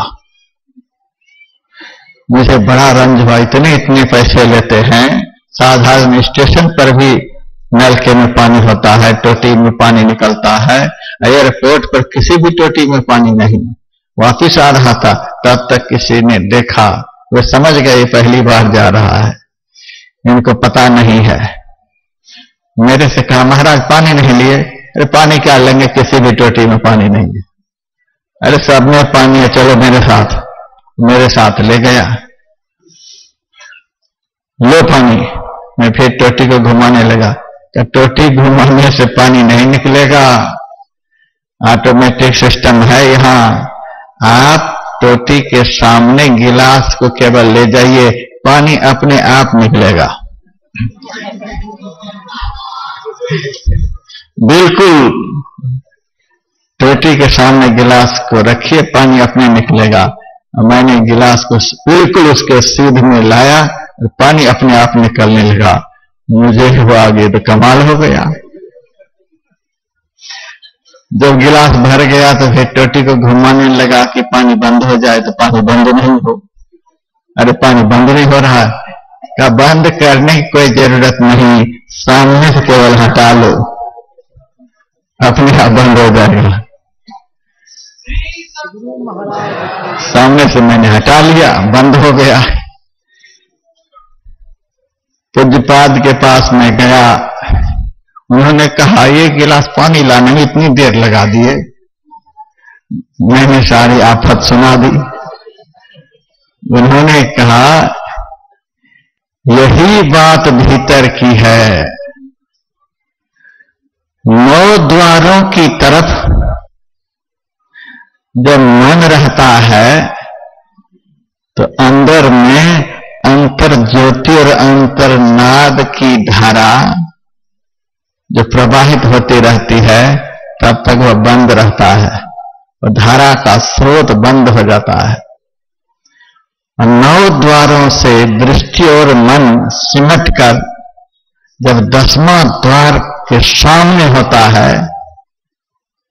मुझे बड़ा रंज हुआ, इतने पैसे लेते हैं। साधारण स्टेशन पर भी नलके में पानी होता है, टोटी में पानी निकलता है, एयरपोर्ट पर किसी भी टोटी में पानी नहीं। वापिस आ रहा था तब तक किसी ने देखा, वे समझ गए पहली बार जा रहा है, इनको पता नहीं है। मेरे से कहा महाराज पानी नहीं लिए? अरे पानी क्या लेंगे, किसी भी टोटी में पानी नहीं है। अरे सब में पानी है, चलो मेरे साथ ले गया। लो पानी। मैं फिर टोटी को घुमाने लगा। तो टोटी घुमाने से पानी नहीं निकलेगा, ऑटोमेटिक सिस्टम है यहाँ। आप टोटी के सामने गिलास को केवल ले जाइए, पानी अपने आप निकलेगा। बिल्कुल टोटी के सामने गिलास को रखिए, पानी अपने निकलेगा। मैंने गिलास को बिल्कुल उसके सीध में लाया, पानी अपने आप निकलने लगा। मुझे हुआ आगे तो कमाल हो गया। जब गिलास भर गया तो फिर टोटी को घुमाने लगा कि पानी बंद हो जाए, तो पानी बंद नहीं हो। अरे पानी बंद नहीं हो रहा, का बंद करने की कोई जरूरत नहीं, सामने से केवल हटा लो, अपने आप बंद हो जाएगा। सामने से मैंने हटा लिया, बंद हो गया। पूज्यपाद के पास में गया, उन्होंने कहा ये गिलास पानी लाने में इतनी देर लगा दिए। मैंने सारी आफत सुना दी। उन्होंने कहा यही बात भीतर की है। 9 द्वारों की तरफ जब मन रहता है तो अंदर में अंतर ज्योति और अंतर नाद की धारा जो प्रवाहित होती रहती है, तब तक वह बंद रहता है और धारा का स्रोत बंद हो जाता है। 9 द्वारों से दृष्टि और मन सिमट कर जब 10वां द्वार के सामने होता है,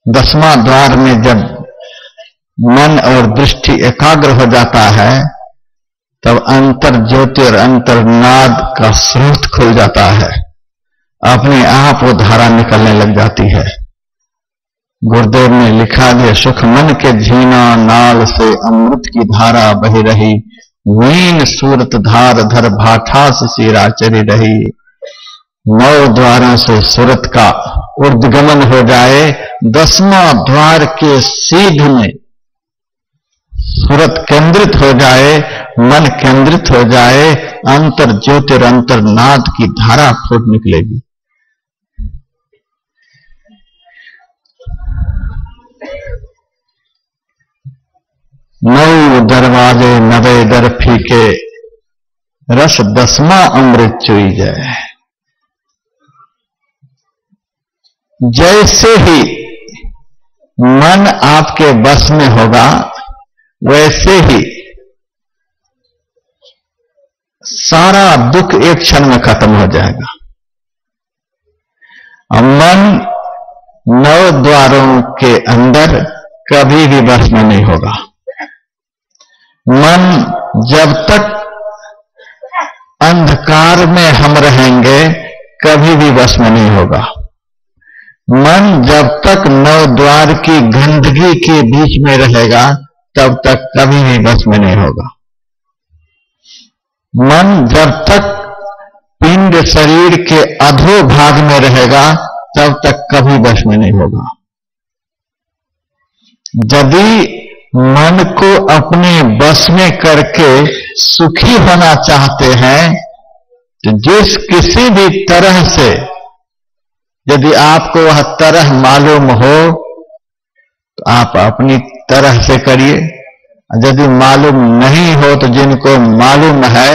10वां द्वार में जब मन और दृष्टि एकाग्र हो जाता है, तब अंतर ज्योति और अंतर्नाद का स्रोत खुल जाता है अपने आप वो धारा निकलने लग जाती है। गुरुदेव ने लिखा है, सुख मन के झीना नाल से अमृत की धारा बही रही, वीण सूरत धार धर भाठा से सीरा चरी रही। 9 द्वारों से सूरत का ऊर्ध्वगमन हो जाए, 10वां द्वार के सीध में सूरत केंद्रित हो जाए, मन केंद्रित हो जाए, अंतर ज्योतिरंतर नाद की धारा फूट निकलेगी। नौ दरवाजे नवे दर फीके, रस 10वां अमृत चुई जाए। जैसे ही मन आपके बस में होगा, वैसे ही सारा दुख एक क्षण में खत्म हो जाएगा। और मन 9 द्वारों के अंदर कभी भी बस में नहीं होगा। मन जब तक अंधकार में हम रहेंगे, कभी भी बस में नहीं होगा। मन जब तक 9 द्वार की गंदगी के बीच में रहेगा, तब तक कभी भी बस में नहीं होगा। मन जब तक पिंड शरीर के अधो भाग में रहेगा, तब तक कभी बस में नहीं होगा। यदि मन को अपने बस में करके सुखी होना चाहते हैं, तो जिस किसी भी तरह से, यदि आपको वह तरह मालूम हो तो आप अपनी तरह से करिए। यदि मालूम नहीं हो तो जिनको मालूम है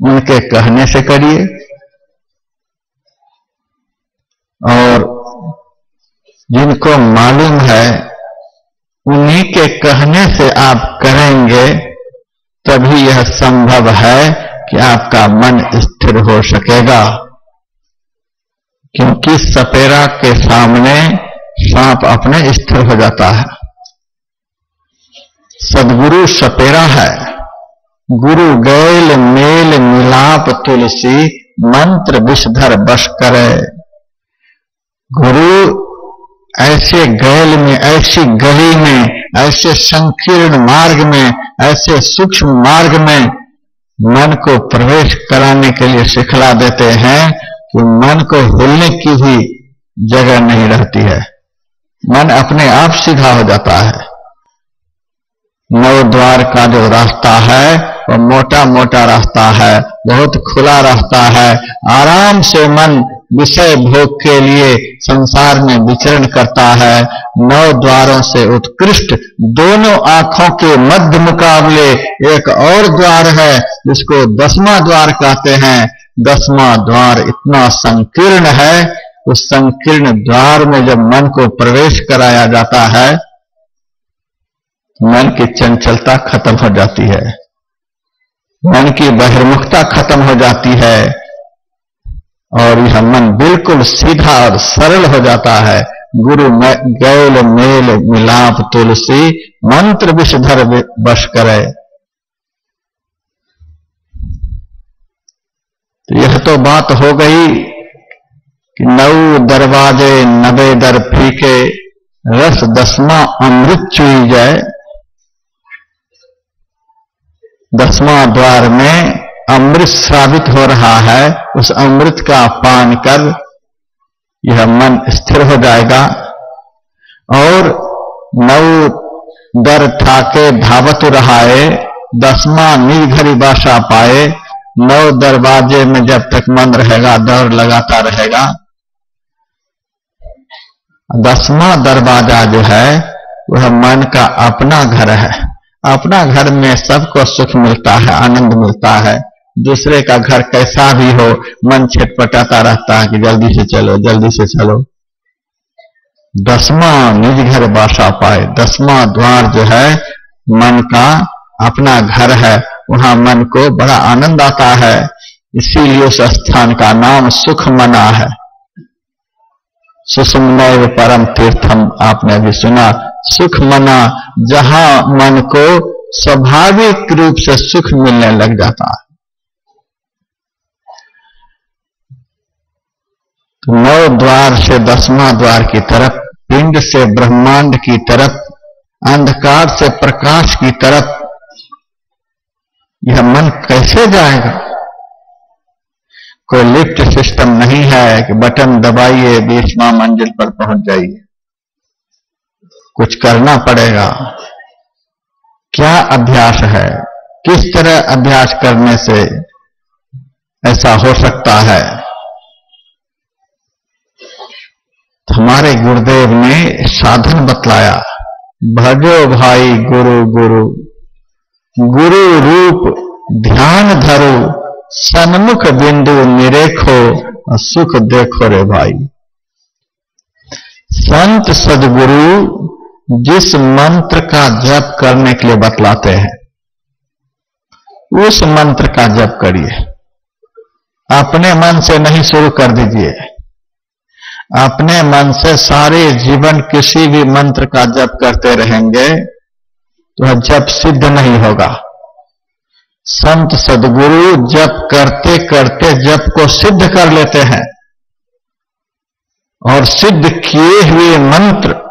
उनके कहने से करिए, और जिनको मालूम है उन्हीं के कहने से आप करेंगे, तभी यह संभव है कि आपका मन स्थिर हो सकेगा। क्योंकि सपेरा के सामने सांप अपने स्थिर हो जाता है। सद्गुरु सपेरा है, गुरु गैल मेल मिलाप तुलसी, मंत्र विषधर बश करे। गुरु ऐसे गैल में, ऐसी गली में, ऐसे संकीर्ण मार्ग में, ऐसे सूक्ष्म मार्ग में मन को प्रवेश कराने के लिए सिखला देते हैं कि मन को हिलने की भी जगह नहीं रहती है। मन अपने आप सीधा हो जाता है। 9 द्वार का जो रास्ता है वो मोटा मोटा रास्ता है, बहुत खुला रास्ता है। आराम से मन विषय भोग के लिए संसार में विचरण करता है। 9 द्वारों से उत्कृष्ट दोनों आंखों के मध्य मुकाबले एक और द्वार है, जिसको 10वां द्वार कहते हैं। 10वां द्वार इतना संकीर्ण है, उस संकीर्ण द्वार में जब मन को प्रवेश कराया जाता है, मन की चंचलता खत्म हो जाती है, मन की बहिर्मुखता खत्म हो जाती है, और यह मन बिल्कुल सीधा और सरल हो जाता है। गुरु गैल मेल मिलाप तुलसी, मंत्र विषधर बश करे। तो यह तो बात हो गई कि 9 दरवाजे 90 दर फीके, रस 10वां अमृत चुई जाए। 10वां द्वार में अमृत श्रावित हो रहा है, उस अमृत का पान कर यह मन स्थिर हो जाएगा। और 9 दर ठाके धावत रहाए, 10वां निज घरी बासा पाए। 9 दरवाजे में जब तक मन रहेगा, दौड़ लगाता रहेगा। 10वां दरवाजा जो है वह मन का अपना घर है। अपना घर में सबको सुख मिलता है, आनंद मिलता है। दूसरे का घर कैसा भी हो, मन छटपटाता रहता है कि जल्दी से चलो, जल्दी से चलो। 10वां निज घर बासा पाए। 10वां द्वार जो है मन का अपना घर है, वहां मन को बड़ा आनंद आता है। इसीलिए उस स्थान का नाम सुख मना है। सुषुम्नैव परम तीर्थम, आपने भी सुना, सुख मना, जहां मन को स्वाभाविक रूप से सुख मिलने लग जाता है। तो 9 द्वार से 10वां द्वार की तरफ, पिंड से ब्रह्मांड की तरफ, अंधकार से प्रकाश की तरफ यह मन कैसे जाएगा? कोई लिफ्ट सिस्टम नहीं है कि बटन दबाइए 20वां मंजिल पर पहुंच जाइए। कुछ करना पड़ेगा। क्या अभ्यास है? किस तरह अभ्यास करने से ऐसा हो सकता है? हमारे गुरुदेव ने साधन बतलाया, भजो भाई गुरु गुरु, गुरु रूप ध्यान धरो, सन्मुख बिंदु निरेखो, सुख देखो रे भाई। संत सदगुरु जिस मंत्र का जप करने के लिए बतलाते हैं, उस मंत्र का जप करिए। अपने मन से नहीं शुरू कर दीजिए। अपने मन से सारे जीवन किसी भी मंत्र का जप करते रहेंगे तो वह जप सिद्ध नहीं होगा। संत सदगुरु जप करते करते जप को सिद्ध कर लेते हैं और सिद्ध किए हुए मंत्र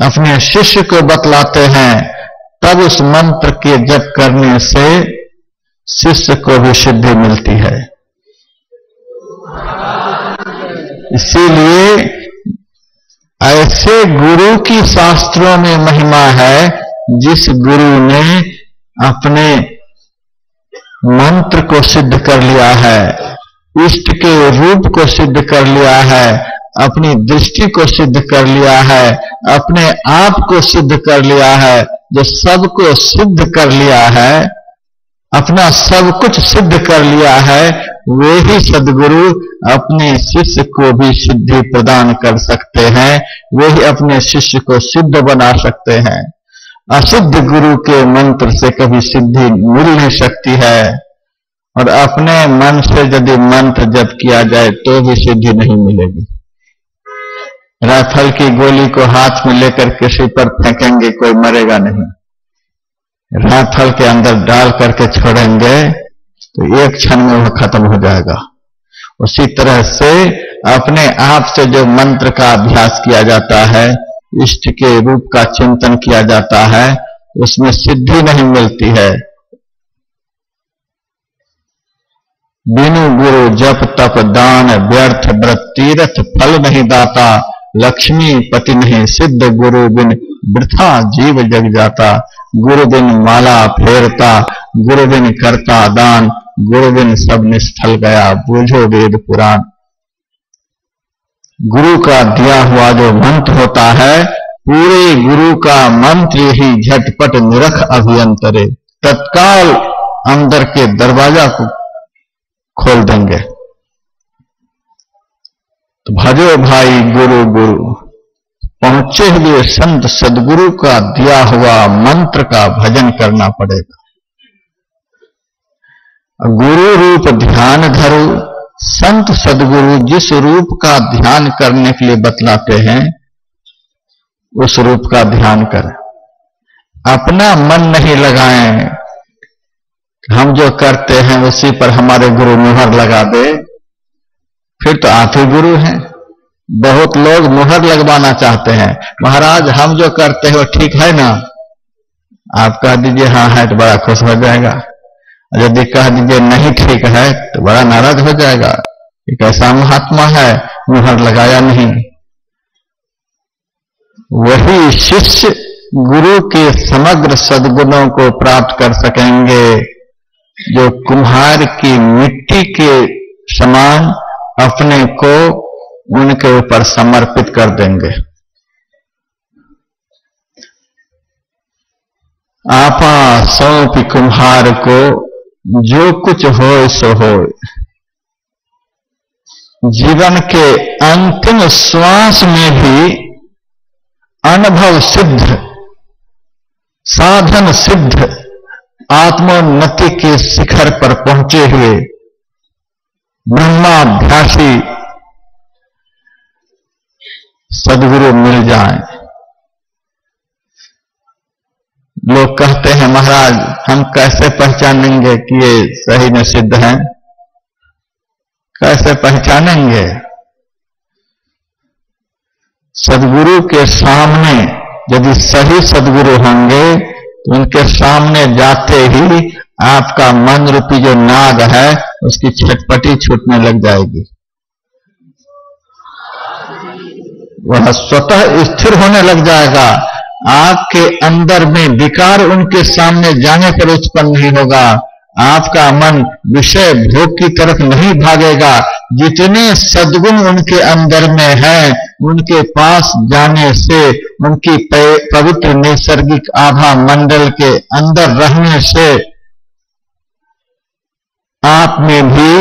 अपने शिष्य को बतलाते हैं। तब उस मंत्र के जप करने से शिष्य को भी सिद्धि मिलती है। इसीलिए ऐसे गुरु की शास्त्रों में महिमा है, जिस गुरु ने अपने मंत्र को सिद्ध कर लिया है, इष्ट के रूप को सिद्ध कर लिया है, अपनी दृष्टि को सिद्ध कर लिया है, अपने आप को सिद्ध कर लिया है। जो सबको सिद्ध कर लिया है, अपना सब कुछ सिद्ध कर लिया है, वही सद्गुरु अपने शिष्य को भी सिद्धि प्रदान कर सकते हैं। वही अपने शिष्य को सिद्ध बना सकते हैं। असिद्ध गुरु के मंत्र से कभी सिद्धि मिल नहीं सकती है, और अपने मन से यदि मंत्र जप किया जाए तो भी सिद्धि नहीं मिलेगी। राइफल की गोली को हाथ में लेकर किसी पर फेंकेंगे, कोई मरेगा नहीं। राइफल के अंदर डाल करके छोड़ेंगे तो एक क्षण में वह खत्म हो जाएगा। उसी तरह से अपने आप से जो मंत्र का अभ्यास किया जाता है, इष्ट के रूप का चिंतन किया जाता है, उसमें सिद्धि नहीं मिलती है। बिनु गुरु जप तप दान व्यर्थ व्रत तीर्थ फल नहीं दाता, लक्ष्मी पति नहीं सिद्ध गुरु बिन वृथा जीव जग जाता। गुरु बिन माला फेरता, गुरु बिन करता दान, गुरु बिन सब निष्फल गया बूझो वेद पुराण। गुरु का दिया हुआ जो मंत्र होता है, पूरे गुरु का मंत्र ही झटपट निरख अभियंतरे, तत्काल अंदर के दरवाजा को खोल देंगे। तो भजो भाई गुरु गुरु, पहुंचे हुए संत सदगुरु का दिया हुआ मंत्र का भजन करना पड़ेगा। गुरु रूप ध्यान धरो, संत सदगुरु जिस रूप का ध्यान करने के लिए बतलाते हैं, उस रूप का ध्यान करें। अपना मन नहीं लगाएं, हम जो करते हैं उसी पर हमारे गुरु मुहर लगा दे, फिर तो आप ही गुरु हैं। बहुत लोग मुहर लगवाना चाहते हैं, महाराज हम जो करते हैं वो ठीक है ना? आप कह दीजिए हाँ है तो बड़ा खुश हो जाएगा। यदि कह दीजिए नहीं ठीक है तो बड़ा नाराज हो जाएगा। एक ऐसा महात्मा है, मुहर लगाया नहीं। वही शिष्य गुरु के समग्र सद्गुणों को प्राप्त कर सकेंगे जो कुम्हार की मिट्टी के समान अपने को उनके ऊपर समर्पित कर देंगे। आपा सौंपी कुम्हार को, जो कुछ हो सो हो। जीवन के अंतिम श्वास में भी अनुभव सिद्ध, साधन सिद्ध, आत्मोन्नति के शिखर पर पहुंचे हुए ब्रह्माभ्यासी सद्गुरु मिल जाएं। लोग कहते हैं महाराज हम कैसे पहचानेंगे कि ये सही में सिद्ध हैं? कैसे पहचानेंगे? सदगुरु के सामने यदि सही सदगुरु होंगे तो उनके सामने जाते ही आपका मन रूपी जो नाग है उसकी छटपटी छूटने लग जाएगी। वह स्वतः स्थिर होने लग जाएगा। आपके अंदर में विकार उनके सामने जाने पर उत्पन्न नहीं होगा। आपका मन विषय भोग की तरफ नहीं भागेगा। जितने सद्गुण उनके अंदर में है उनके पास जाने से, उनकी पवित्र नैसर्गिक आभा मंडल के अंदर रहने से आप में भी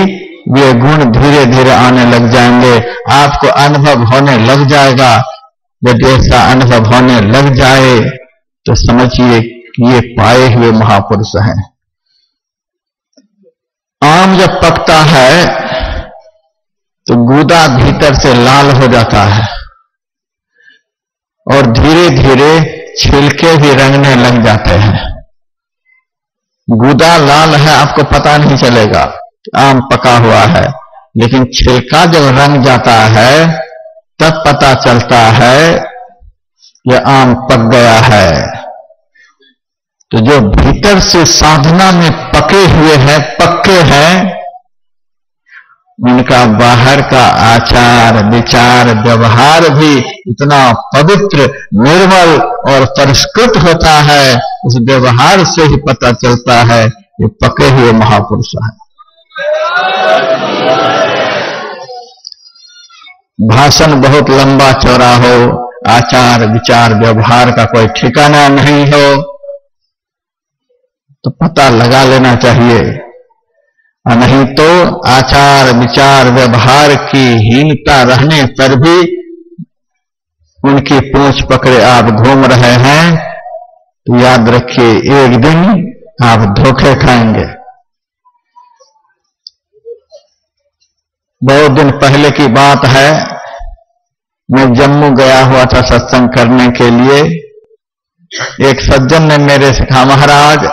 वे गुण धीरे धीरे आने लग जाएंगे। आपको अनुभव होने लग जाएगा। जब ऐसा अनुभव होने लग जाए तो समझिए कि ये पाए हुए महापुरुष हैं। आम जब पकता है तो गूदा भीतर से लाल हो जाता है और धीरे धीरे छिलके भी रंगने लग जाते हैं। गूदा लाल है, आपको पता नहीं चलेगा आम पका हुआ है, लेकिन छिलका जब रंग जाता है तब पता चलता है कि आम पक गया है। तो जो भीतर से साधना में पके हुए हैं, पक्के हैं, उनका बाहर का आचार विचार व्यवहार भी इतना पवित्र निर्मल और परिष्कृत होता है। उस व्यवहार से ही पता चलता है ये पके हुए महापुरुष हैं। भाषण बहुत लंबा चौड़ा हो, आचार विचार व्यवहार का कोई ठिकाना नहीं हो तो पता लगा लेना चाहिए। और नहीं तो आचार विचार व्यवहार की हीनता रहने पर भी उनकी पूंछ पकड़े आप घूम रहे हैं तो याद रखिए एक दिन आप धोखे खाएंगे। बहुत दिन पहले की बात है, मैं जम्मू गया हुआ था सत्संग करने के लिए। एक सज्जन ने मेरे से कहा, महाराज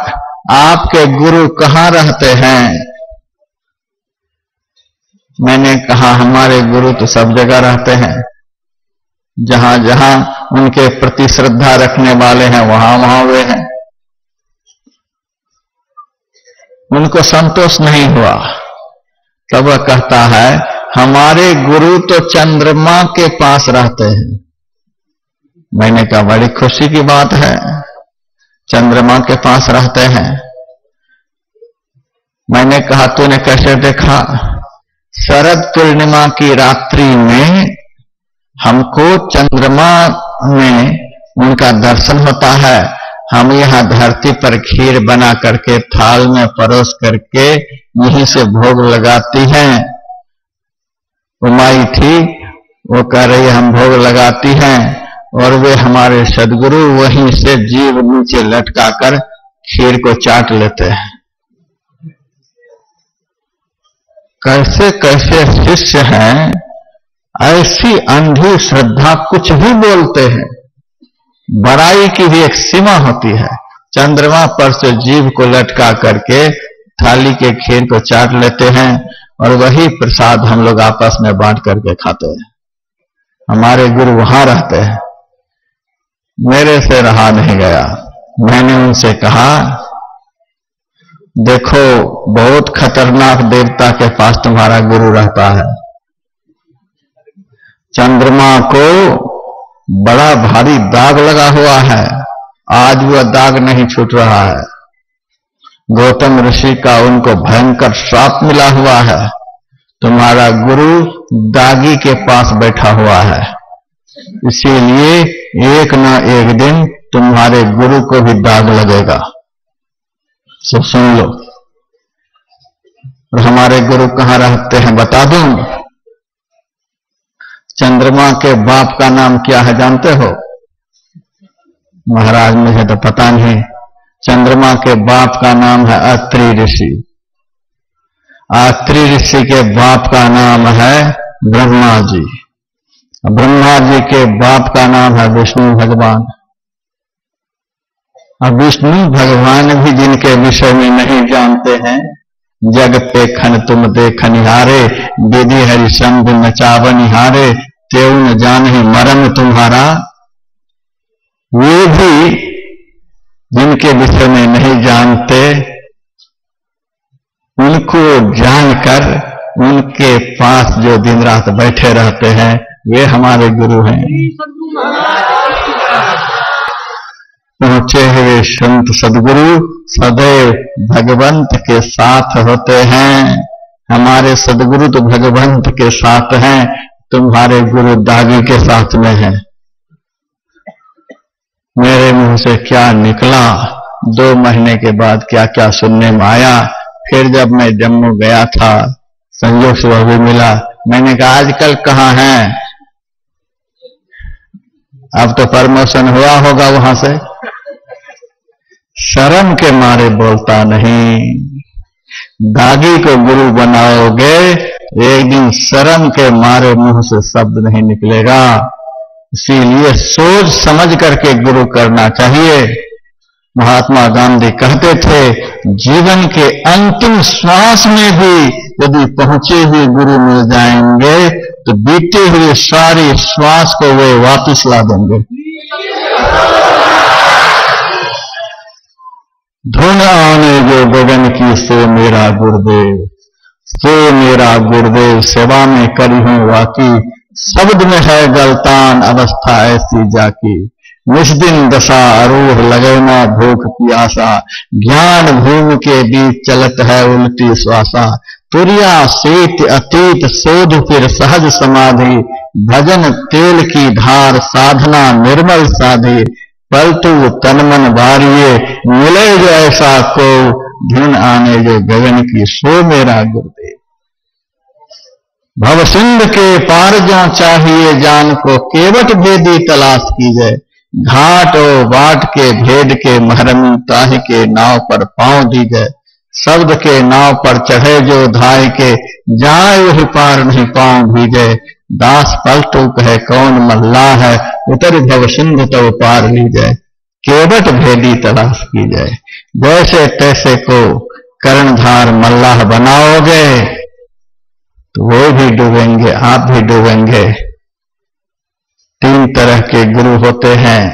आपके गुरु कहाँ रहते हैं? मैंने कहा हमारे गुरु तो सब जगह रहते हैं, जहां जहां उनके प्रति श्रद्धा रखने वाले हैं वहां वहां वे हैं। उनको संतोष नहीं हुआ। तब वह कहता है हमारे गुरु तो चंद्रमा के पास रहते हैं। मैंने कहा बड़ी खुशी की बात है, चंद्रमा के पास रहते हैं। मैंने कहा तूने कैसे देखा? शरद पूर्णिमा की रात्रि में हमको चंद्रमा में उनका दर्शन होता है। हम यहाँ धरती पर खीर बना करके थाल में परोस करके यहीं से भोग लगाती हैं। उमाई थी, वो कह रही हम भोग लगाती हैं और वे हमारे सदगुरु वहीं से जीव नीचे लटकाकर खीर को चाट लेते हैं। कैसे कैसे शिष्य हैं, ऐसी अंधी श्रद्धा, कुछ भी बोलते हैं। बड़ाई की भी एक सीमा होती है। चंद्रमा पर से जीव को लटका करके थाली के खीर को चाट लेते हैं और वही प्रसाद हम लोग आपस में बांट करके खाते हैं। हमारे गुरु वहां रहते हैं। मेरे से रहा नहीं गया। मैंने उनसे कहा देखो बहुत खतरनाक देवता के पास तुम्हारा गुरु रहता है। चंद्रमा को बड़ा भारी दाग लगा हुआ है, आज वह दाग नहीं छूट रहा है। गौतम ऋषि का उनको भयंकर श्राप मिला हुआ है। तुम्हारा गुरु दागी के पास बैठा हुआ है, इसीलिए एक न एक दिन तुम्हारे गुरु को भी दाग लगेगा। सो सुन लो। और हमारे गुरु कहाँ रहते हैं बता दूं? चंद्रमा के बाप का नाम क्या है जानते हो? महाराज मुझे तो पता नहीं। चंद्रमा के बाप का नाम है अत्रि ऋषि। अत्रि ऋषि के बाप का नाम है ब्रह्मा जी। ब्रह्मा जी के बाप का नाम है विष्णु भगवान। अब विष्णु भगवान भी जिनके विषय में नहीं जानते हैं, जग पे खन तुम देखनिहारे, विधि हरि शंभ नचावनिहारे, त्यों न जाने मरम तुम्हारा। वे भी जिनके विषय में नहीं जानते, उनको जानकर उनके पास जो दिन रात बैठे रहते हैं वे हमारे गुरु हैं। पहुंचे हुए संत सदगुरु सदैव भगवंत के साथ होते हैं। हमारे सदगुरु तो भगवंत के साथ हैं, तुम्हारे गुरु दागी के साथ में हैं। मेरे मुंह से क्या निकला, 2 महीने के बाद क्या क्या सुनने में आया। फिर जब मैं जम्मू गया था, संयोग से वह भी मिला, मैंने कहा आजकल कहाँ हैं? अब तो प्रमोशन हुआ होगा वहां से। शर्म के मारे बोलता नहीं। दागी को गुरु बनाओगे, एक दिन शर्म के मारे मुंह से शब्द नहीं निकलेगा। इसीलिए सोच समझ करके गुरु करना चाहिए। महात्मा गांधी कहते थे, जीवन के अंतिम श्वास में भी यदि पहुंचे हुए गुरु मिल जाएंगे तो बीते हुए सारी श्वास को वे वापस ला देंगे। धुन आने जो गगन की सो मेरा गुरुदेव, सो मेरा गुरुदेव सेवा में करी हूं वाकी। शब्द में है गलतान अवस्था ऐसी जाकी, निष्दिन दशा आरूढ़ लगे ना भूख प्यासा। ज्ञान भूमि के बीच चलत है उल्टी श्वासा, तुरिया शीत अतीत शोध फिर सहज समाधि। भजन तेल की धार साधना निर्मल साधी, पलटू तन मन बारिये मिले जो ऐसा को। धुन आने जो गगन की सो मेरा गुरुदेव। भव सिंध के पार जो चाहिए जान को, केवट भेदी तलाश की जाए। घाट और बाट के भेद के महरमी ताहि के नाव पर पांव दी गए। शब्द के नाव पर चढ़े जो धाय के, जाए वही पार नहीं पांव भीगे। दास पलटू कहे कौन मल्ला है, उतर भव सिंध तो पार ली जाए। केवट भेदी तलाश की जाए। जैसे तैसे को कर्णधार मल्लाह बनाओगे तो वो भी डूबेंगे, आप भी डूबेंगे। 3 तरह के गुरु होते हैं,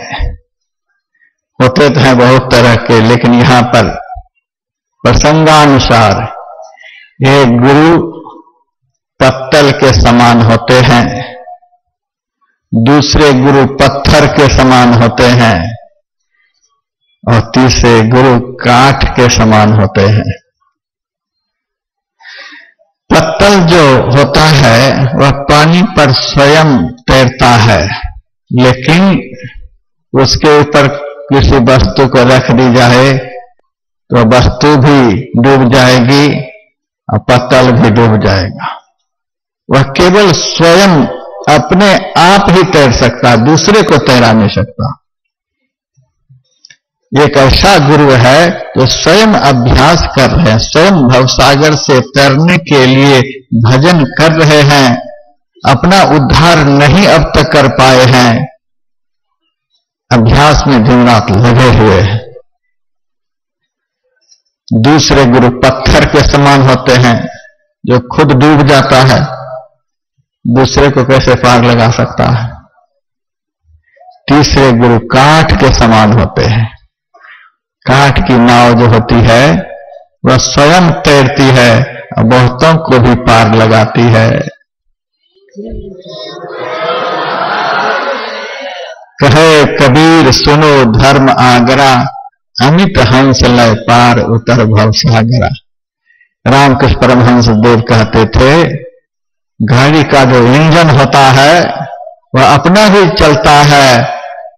होते तो हैं बहुत तरह के, लेकिन यहां पर प्रसंगानुसार एक गुरु पत्तल के समान होते हैं, दूसरे गुरु पत्थर के समान होते हैं और तीसरे गुरु काठ के समान होते हैं। पत्तल जो होता है वह पानी पर स्वयं तैरता है, लेकिन उसके ऊपर किसी वस्तु को रख दी जाए तो वस्तु भी डूब जाएगी और पत्तल भी डूब जाएगा। वह केवल स्वयं अपने आप ही तैर सकता, दूसरे को तैरा नहीं सकता। एक ऐसा गुरु है जो स्वयं अभ्यास कर रहे हैं, स्वयं भवसागर से तैरने के लिए भजन कर रहे हैं, अपना उद्धार नहीं अब तक कर पाए हैं, अभ्यास में दिन रात लगे हुए हैं। दूसरे गुरु पत्थर के समान होते हैं जो खुद डूब जाता है, दूसरे को कैसे पार लगा सकता है। तीसरे गुरु काठ के समान होते हैं। काठ की नाव जो होती है वह स्वयं तैरती है और बहुतों को भी पार लगाती है। कहे कबीर सुनो धर्म आगरा, अमित हंस लय पार उतर भव सागरा। रामकृष्ण परमहंस देव कहते थे, गाड़ी का जो इंजन होता है वह अपना ही चलता है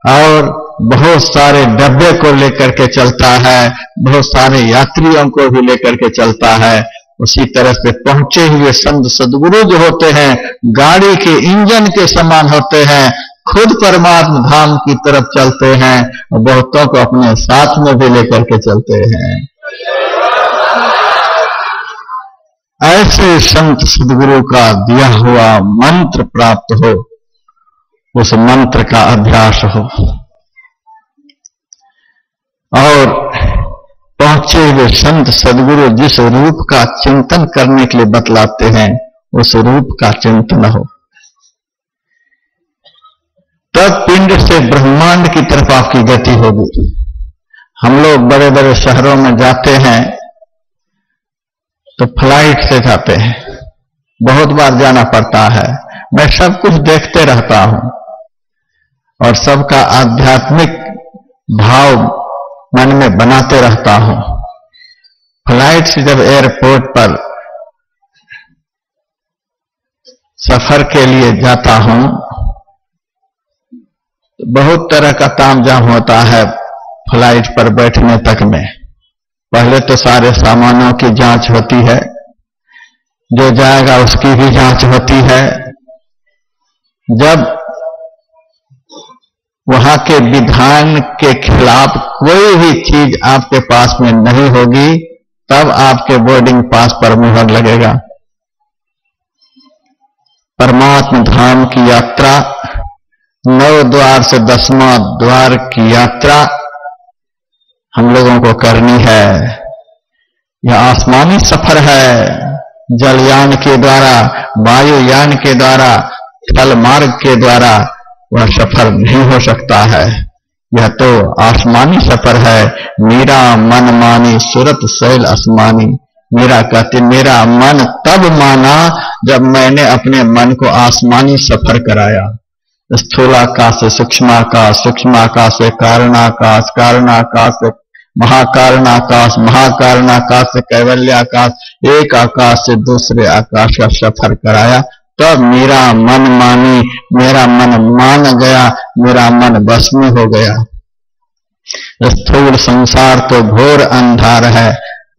और बहुत सारे डब्बे को लेकर के चलता है, बहुत सारे यात्रियों को भी लेकर के चलता है। उसी तरह से पहुंचे हुए संत सदगुरु जो होते हैं गाड़ी के इंजन के समान होते हैं, खुद परमात्मा धाम की तरफ चलते हैं और बहुतों को अपने साथ में भी लेकर के चलते हैं। ऐसे संत सदगुरु का दिया हुआ मंत्र प्राप्त हो, उस मंत्र का अभ्यास हो और पहुंचे हुए संत सदगुरु जिस रूप का चिंतन करने के लिए बतलाते हैं उस रूप का चिंतन हो। तब पिंड से ब्रह्मांड की तरफ आपकी गति होगी। हम लोग बड़े बड़े शहरों में जाते हैं तो फ्लाइट से जाते हैं, बहुत बार जाना पड़ता है। मैं सब कुछ देखते रहता हूं और सबका आध्यात्मिक भाव मन में बनाते रहता हूं। फ्लाइट से जब एयरपोर्ट पर सफर के लिए जाता हूं तो बहुत तरह का तामझाम होता है फ्लाइट पर बैठने तक में। पहले तो सारे सामानों की जांच होती है, जो जाएगा उसकी भी जांच होती है। जब वहां के विधान के खिलाफ कोई भी चीज आपके पास में नहीं होगी, तब आपके बोर्डिंग पास पर मुहर लगेगा। परमात्म धाम की यात्रा, 9 द्वार से 10वां द्वार की यात्रा हम लोगों को करनी है। यह आसमानी सफर है। जलयान के द्वारा, वायुयान के द्वारा, थल मार्ग के द्वारा वह सफर नहीं हो सकता है। यह तो आसमानी सफर है। मेरा मन मानी सुरत शैल आसमानी। मेरा कहते मेरा मन तब माना जब मैंने अपने मन को आसमानी सफर कराया। स्थूलाकाश से सूक्ष्माकाश, सूक्ष्माकाश से कारणाकाश, कारणाकाश से महाकारणाकाश, महाकारणाकाश से कैवल्याकाश, एक आकाश से दूसरे आकाश का सफर कराया। तब मेरा मन मानी, मेरा मन मान गया, मेरा मन बस में हो गया। स्थूल संसार तो घोर अंधार है,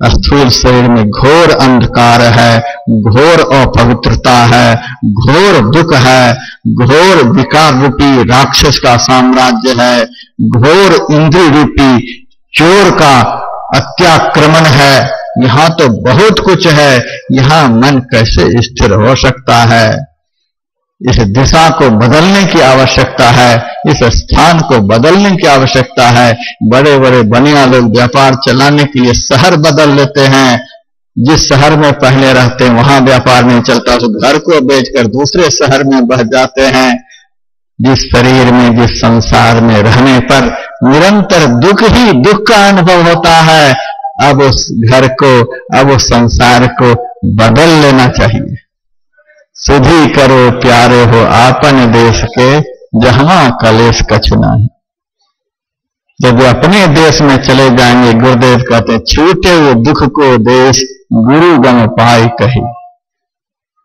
स्थूल शरीर में घोर अंधकार है, घोर अपवित्रता है, घोर दुख है, घोर विकार रूपी राक्षस का साम्राज्य है, घोर इंद्रिय रूपी चोर का अत्याक्रमण है। यहां तो बहुत कुछ है, यहां मन कैसे स्थिर हो सकता है? इस दिशा को बदलने की आवश्यकता है, इस स्थान को बदलने की आवश्यकता है। बड़े बड़े बनिया लोग व्यापार चलाने के लिए शहर बदल लेते हैं। जिस शहर में पहले रहते हैं वहां व्यापार नहीं चलता तो घर को बेचकर दूसरे शहर में बह जाते हैं। जिस शरीर में, जिस संसार में रहने पर निरंतर दुख ही दुख का अनुभव होता है, अब उस घर को, अब उस संसार को बदल लेना चाहिए। सुधी करो प्यारे हो आपन देश के, जहां कलेश कछु नहीं। जब वे अपने देश में चले जाएंगे, गुरुदेव कहते छूटे वो दुख को देश, गुरु गम पाई कही।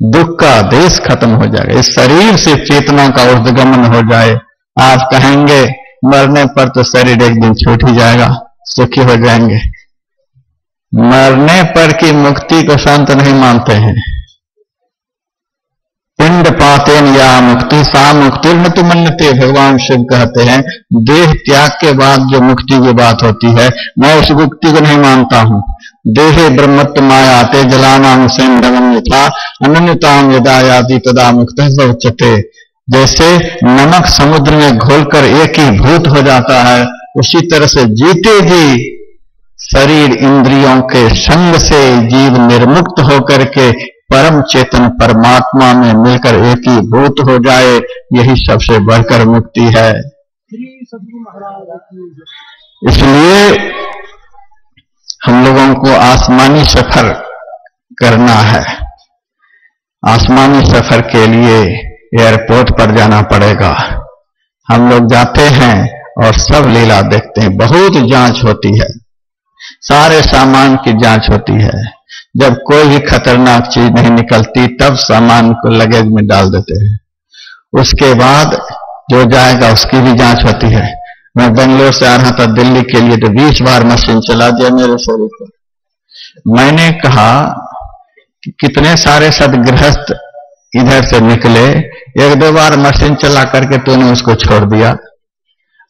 दुख का देश खत्म हो जाएगा। इस शरीर से चेतना का उद्गमन हो जाए। आप कहेंगे मरने पर तो शरीर एक दिन छूट ही जाएगा, सुखी हो जाएंगे। मरने पर की मुक्ति को संत नहीं मानते हैं। पिंड पातेन या मुक्ति सा मुक्ति न तुम मन्नते, भगवान शिव कहते हैं देह त्याग के बाद जो मुक्ति की बात होती है, मैं उस मुक्ति को नहीं मानता हूं। देहे ब्रह्मत्व मायाते जलानां सेन्द्रवं यथा अनन्यतां यदा याति तदा मुक्तः स उच्यते। जैसे नमक समुद्र में घोलकर एक ही भूत हो जाता है, उसी तरह से जीते जी शरीर इंद्रियों के संग से जीव निर्मुक्त होकर के परम चेतन परमात्मा में मिलकर एक ही भूत हो जाए, यही सबसे बढ़कर मुक्ति है। इसलिए हम लोगों को आसमानी सफर करना है। आसमानी सफर के लिए एयरपोर्ट पर जाना पड़ेगा। हम लोग जाते हैं और सब लीला देखते हैं। बहुत जांच होती है, सारे सामान की जांच होती है। जब कोई भी खतरनाक चीज नहीं निकलती तब सामान को लगेज में डाल देते हैं। उसके बाद जो जाएगा उसकी भी जांच होती है। मैं बेंगलोर से आ रहा था दिल्ली के लिए तो 20 बार मशीन चला दिया मेरे शरीर पर। मैंने कहा कि कितने सारे सदगृहस्थ इधर से निकले, 1-2 बार मशीन चला करके तूने उसको छोड़ दिया।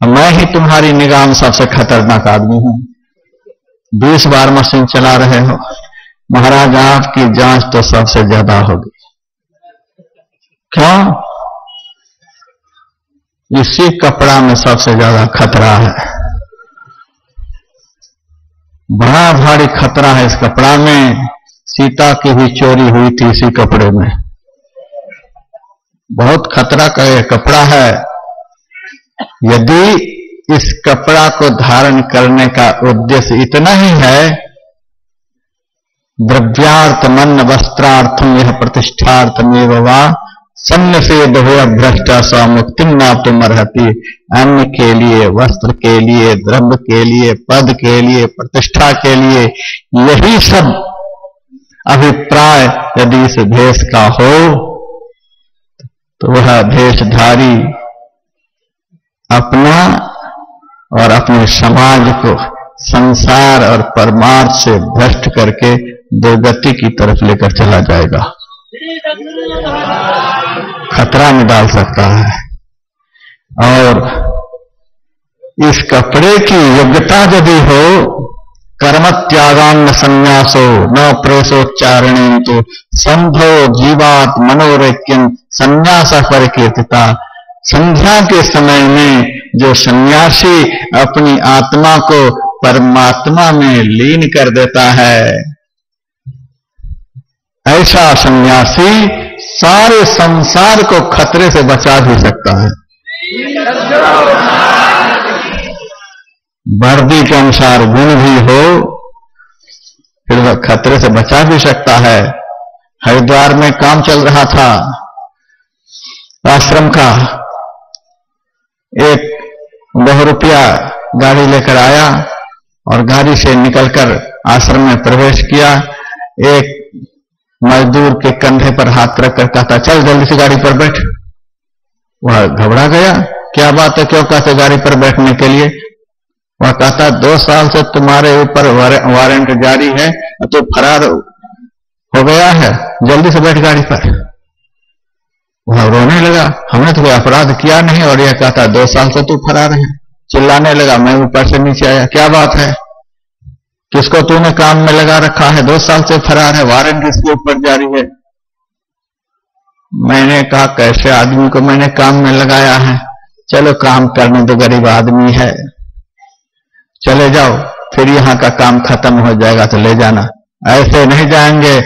मैं ही तुम्हारी निगाह में सबसे खतरनाक आदमी हूं। 20 बार मशीन चला रहे हो। महाराज आपकी जांच तो सबसे ज्यादा होगी। क्यों? इसी कपड़ा में सबसे ज्यादा खतरा है। बड़ा भारी खतरा है इस कपड़ा में। सीता की भी चोरी हुई थी इसी कपड़े में। बहुत खतरा का यह कपड़ा है। यदि इस कपड़ा को धारण करने का उद्देश्य इतना ही है, द्रव्यार्थ मन वस्त्रार्थम यह प्रतिष्ठार्थमेव वा सन्नसेद हो भ्रष्ट स मुक्ति ना तुम अर्हति। अन्न के लिए, वस्त्र के लिए, द्रव्य के लिए, पद के लिए, प्रतिष्ठा के लिए, यही सब अभिप्राय यदि इस भेष का हो तो वह भेषधारी अपना और अपने समाज को संसार और परमार्थ से भ्रष्ट करके दुर्गति की तरफ लेकर चला जाएगा, खतरा में डाल सकता है। और इस कपड़े की योग्यता यदि हो, कर्म त्यागान्न संन्यासो न प्रेसोच्चारणेन तो संभो जीवात मनोरैक्यम संन्यास पर कीर्तिता। संध्या के समय में जो सन्यासी अपनी आत्मा को परमात्मा में लीन कर देता है, ऐसा सन्यासी सारे संसार को खतरे से बचा भी सकता है। वर्दी के अनुसार गुण भी हो, फिर वह खतरे से बचा भी सकता है। हरिद्वार में काम चल रहा था आश्रम का, एक बहुरुपया गाड़ी लेकर आया और गाड़ी से निकलकर आश्रम में प्रवेश किया। एक मजदूर के कंधे पर हाथ रखकर कहता, चल जल्दी से गाड़ी पर बैठ। वह घबरा गया, क्या बात है, क्यों कहते गाड़ी पर बैठने के लिए? वह कहता, 2 साल से तुम्हारे ऊपर वारंट जारी है, तो फरार हो गया है, जल्दी से बैठ गाड़ी पर। वह रोने लगा, हमने तो कोई अपराध किया नहीं, और यह कहता 2 साल से तू फरार है। चिल्लाने लगा, मैं ऊपर से नीचे आया, क्या बात है, किसको तूने काम में लगा रखा है, 2 साल से फरार है, वारंट किसके ऊपर जारी है? मैंने कहा, कैसे आदमी को मैंने काम में लगाया है, चलो काम करने दो, गरीब आदमी है, चले जाओ, फिर यहां का काम खत्म हो जाएगा तो ले जाना। ऐसे नहीं जाएंगे,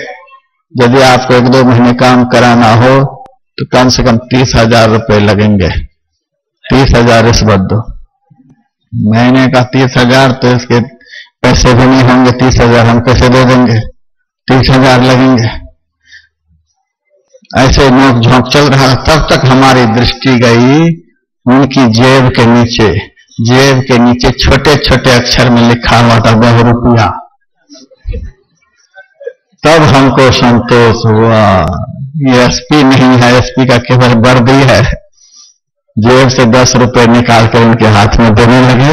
यदि आपको 1-2 महीने काम कराना हो तो कम से कम 30,000 रुपए लगेंगे, 30,000 रिश्वत दो। मैंने कहा 30,000 तो इसके पैसे भी नहीं होंगे, 30,000 हम कैसे दे देंगे, 30,000 लगेंगे। ऐसे नोक झोंक चल रहा, तब तक हमारी दृष्टि गई उनकी जेब के नीचे छोटे छोटे अक्षर में लिखा हुआ था 2 रुपया। तब हमको संतोष हुआ, ये एसपी नहीं है, एसपी का केवल वर्दी है। जेब से 10 रुपए निकाल कर उनके हाथ में देने लगे।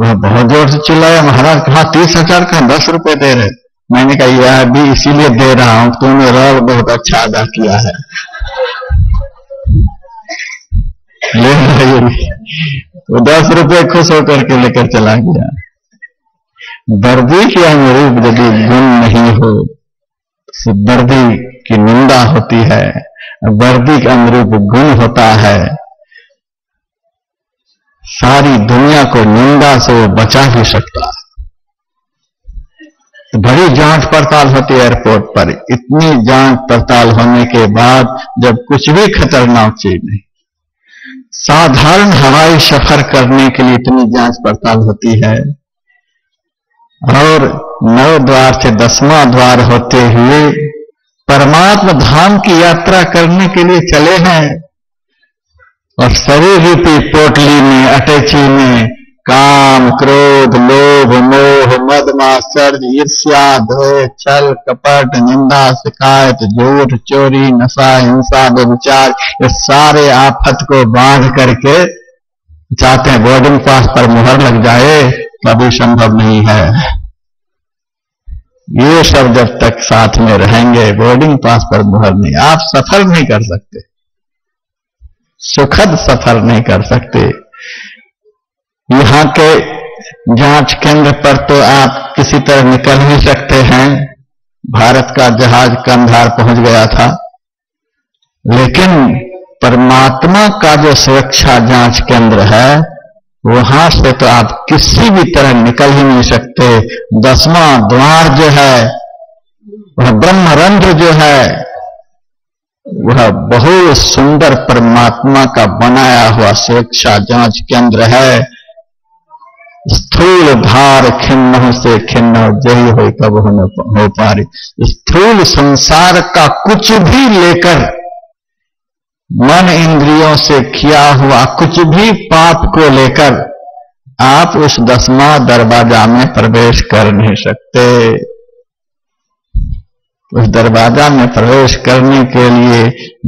वह बहुत जोर से चिल्लाया, महाराज कहा 30,000 का 10 रुपए दे रहे। मैंने कहा यह भी इसीलिए दे रहा हूं, तुमने रोल बहुत अच्छा अदा किया है, ले लीजिए। तो 10 रुपए खुश होकर के लेकर चला गया। वर्दी के अनुरूप यदि गुण नहीं हो तो वर्दी की निंदा होती है, वर्दी के अनुरूप गुण होता है, सारी दुनिया को निंदा से वो बचा भी सकता है। बड़ी जांच पड़ताल होती है एयरपोर्ट पर, इतनी जांच पड़ताल होने के बाद जब कुछ भी खतरनाक चीज नहीं, साधारण हवाई सफर करने के लिए इतनी जांच पड़ताल होती है, और 9 द्वार से 10वां द्वार होते हुए परमात्मा धाम की यात्रा करने के लिए चले हैं, और शरीर रूपी पोटली में, अटैची में काम, क्रोध, लोभ, मोह, मद, मात्सर्य, ईर्ष्या, द्वेष, छल, कपट, निंदा, शिकायत, झूठ, चोरी, नशा, हिंसा, व्यभिचार, ये सारे आफत को बांध करके चाहते हैं बोर्डिंग पास पर मुहर लग जाए, कभी संभव नहीं है। ये सब जब तक साथ में रहेंगे, बोर्डिंग पास पर मुहर नहीं, आप सफर नहीं कर सकते, सुखद सफर नहीं कर सकते। यहां के जांच केंद्र पर तो आप किसी तरह निकल नहीं सकते हैं, भारत का जहाज कंधार पहुंच गया था, लेकिन परमात्मा का जो सुरक्षा जांच केंद्र है, वहां से तो आप किसी भी तरह निकल ही नहीं सकते। 10वां द्वार जो है, वह ब्रह्मरंध्र जो है, वह बहुत सुंदर परमात्मा का बनाया हुआ शिक्षा जांच केंद्र है। स्थूल धार खिन्न से खिन्न जही हो कब हो पारी। स्थूल संसार का कुछ भी लेकर मन इंद्रियों से किया हुआ कुछ भी पाप को लेकर आप उस 10वां दरवाजा में प्रवेश कर नहीं सकते। उस दरवाजा में प्रवेश करने के लिए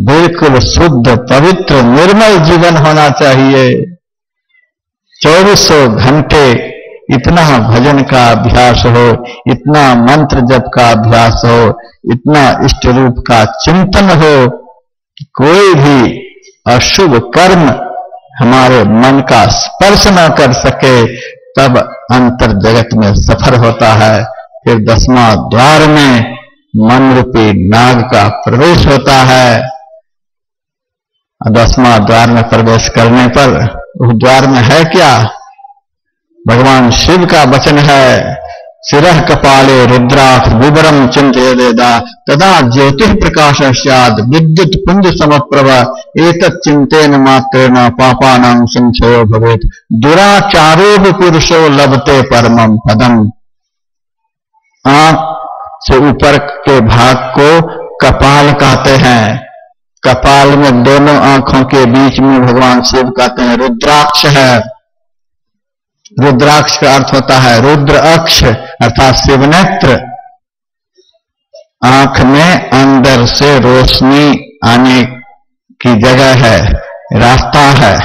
बिल्कुल शुद्ध पवित्र निर्मल जीवन होना चाहिए। 24 घंटे इतना भजन का अभ्यास हो, इतना मंत्र जप का अभ्यास हो, इतना इष्ट रूप का चिंतन हो कि कोई भी अशुभ कर्म हमारे मन का स्पर्श न कर सके, तब अंतर जगत में सफर होता है। फिर 10वां द्वार में मन रूपी नाग का प्रवेश होता है। 10वां द्वार में प्रवेश करने पर उस द्वार में है क्या? भगवान शिव का वचन है, शिरः कपाले रुद्राक्ष विवरम चिंतयेदा तदा ज्योतिः प्रकाश स्यात् विद्युत पुंज समप्रभ एतत् चिंतेन मात्रेण पापानां संक्षयो भवेत् दुराचारो पुरुषो लभते परमं पदम। आंख से ऊपर के भाग को कपाल कहते हैं। कपाल में दोनों आंखों के बीच में भगवान शिव कहते हैं रुद्राक्ष है। रुद्राक्ष का अर्थ होता है रुद्र अक्ष अर्थात शिवनेत्र। आंख में अंदर से रोशनी आने की जगह है, रास्ता है।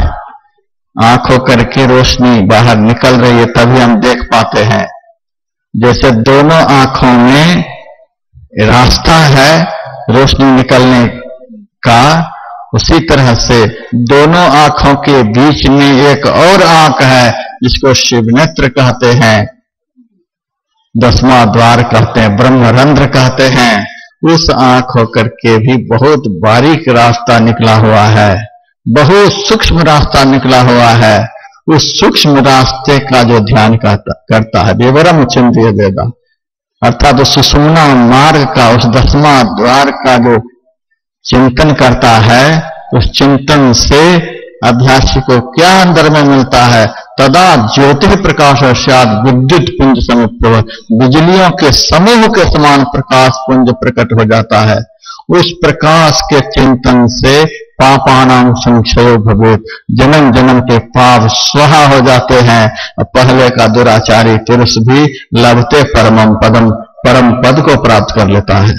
आंख होकर के रोशनी बाहर निकल रही है तभी हम देख पाते हैं। जैसे दोनों आंखों में रास्ता है रोशनी निकलने का, उसी तरह से दोनों आंखों के बीच में एक और आंख है जिसको शिवनेत्र कहते हैं, 10वां द्वार कहते हैं, ब्रह्मरंध्र कहते हैं। उस आंख होकर के भी बहुत बारीक रास्ता निकला हुआ है, बहुत सूक्ष्म रास्ता निकला हुआ है। उस सूक्ष्म रास्ते का जो ध्यान करता है विवरम चिंतयेदा अर्थात उस सुषुम्ना मार्ग का, उस 10वां द्वार का जो चिंतन करता है, उस चिंतन से अभ्यासी को क्या अंदर में मिलता है? तदा ज्योतिः प्रकाश स्यात् विद्युत पुंज समप्रभ, बिजलियों के समूह के समान प्रकाश पुंज प्रकट हो जाता है। उस प्रकाश के चिंतन से पापानां संक्षयो भवेत्, जन्म जन्म के पाप स्वाहा हो जाते हैं। पहले का दुराचारी पुरुष भी लभते परमं पदम, परम पद को प्राप्त कर लेता है।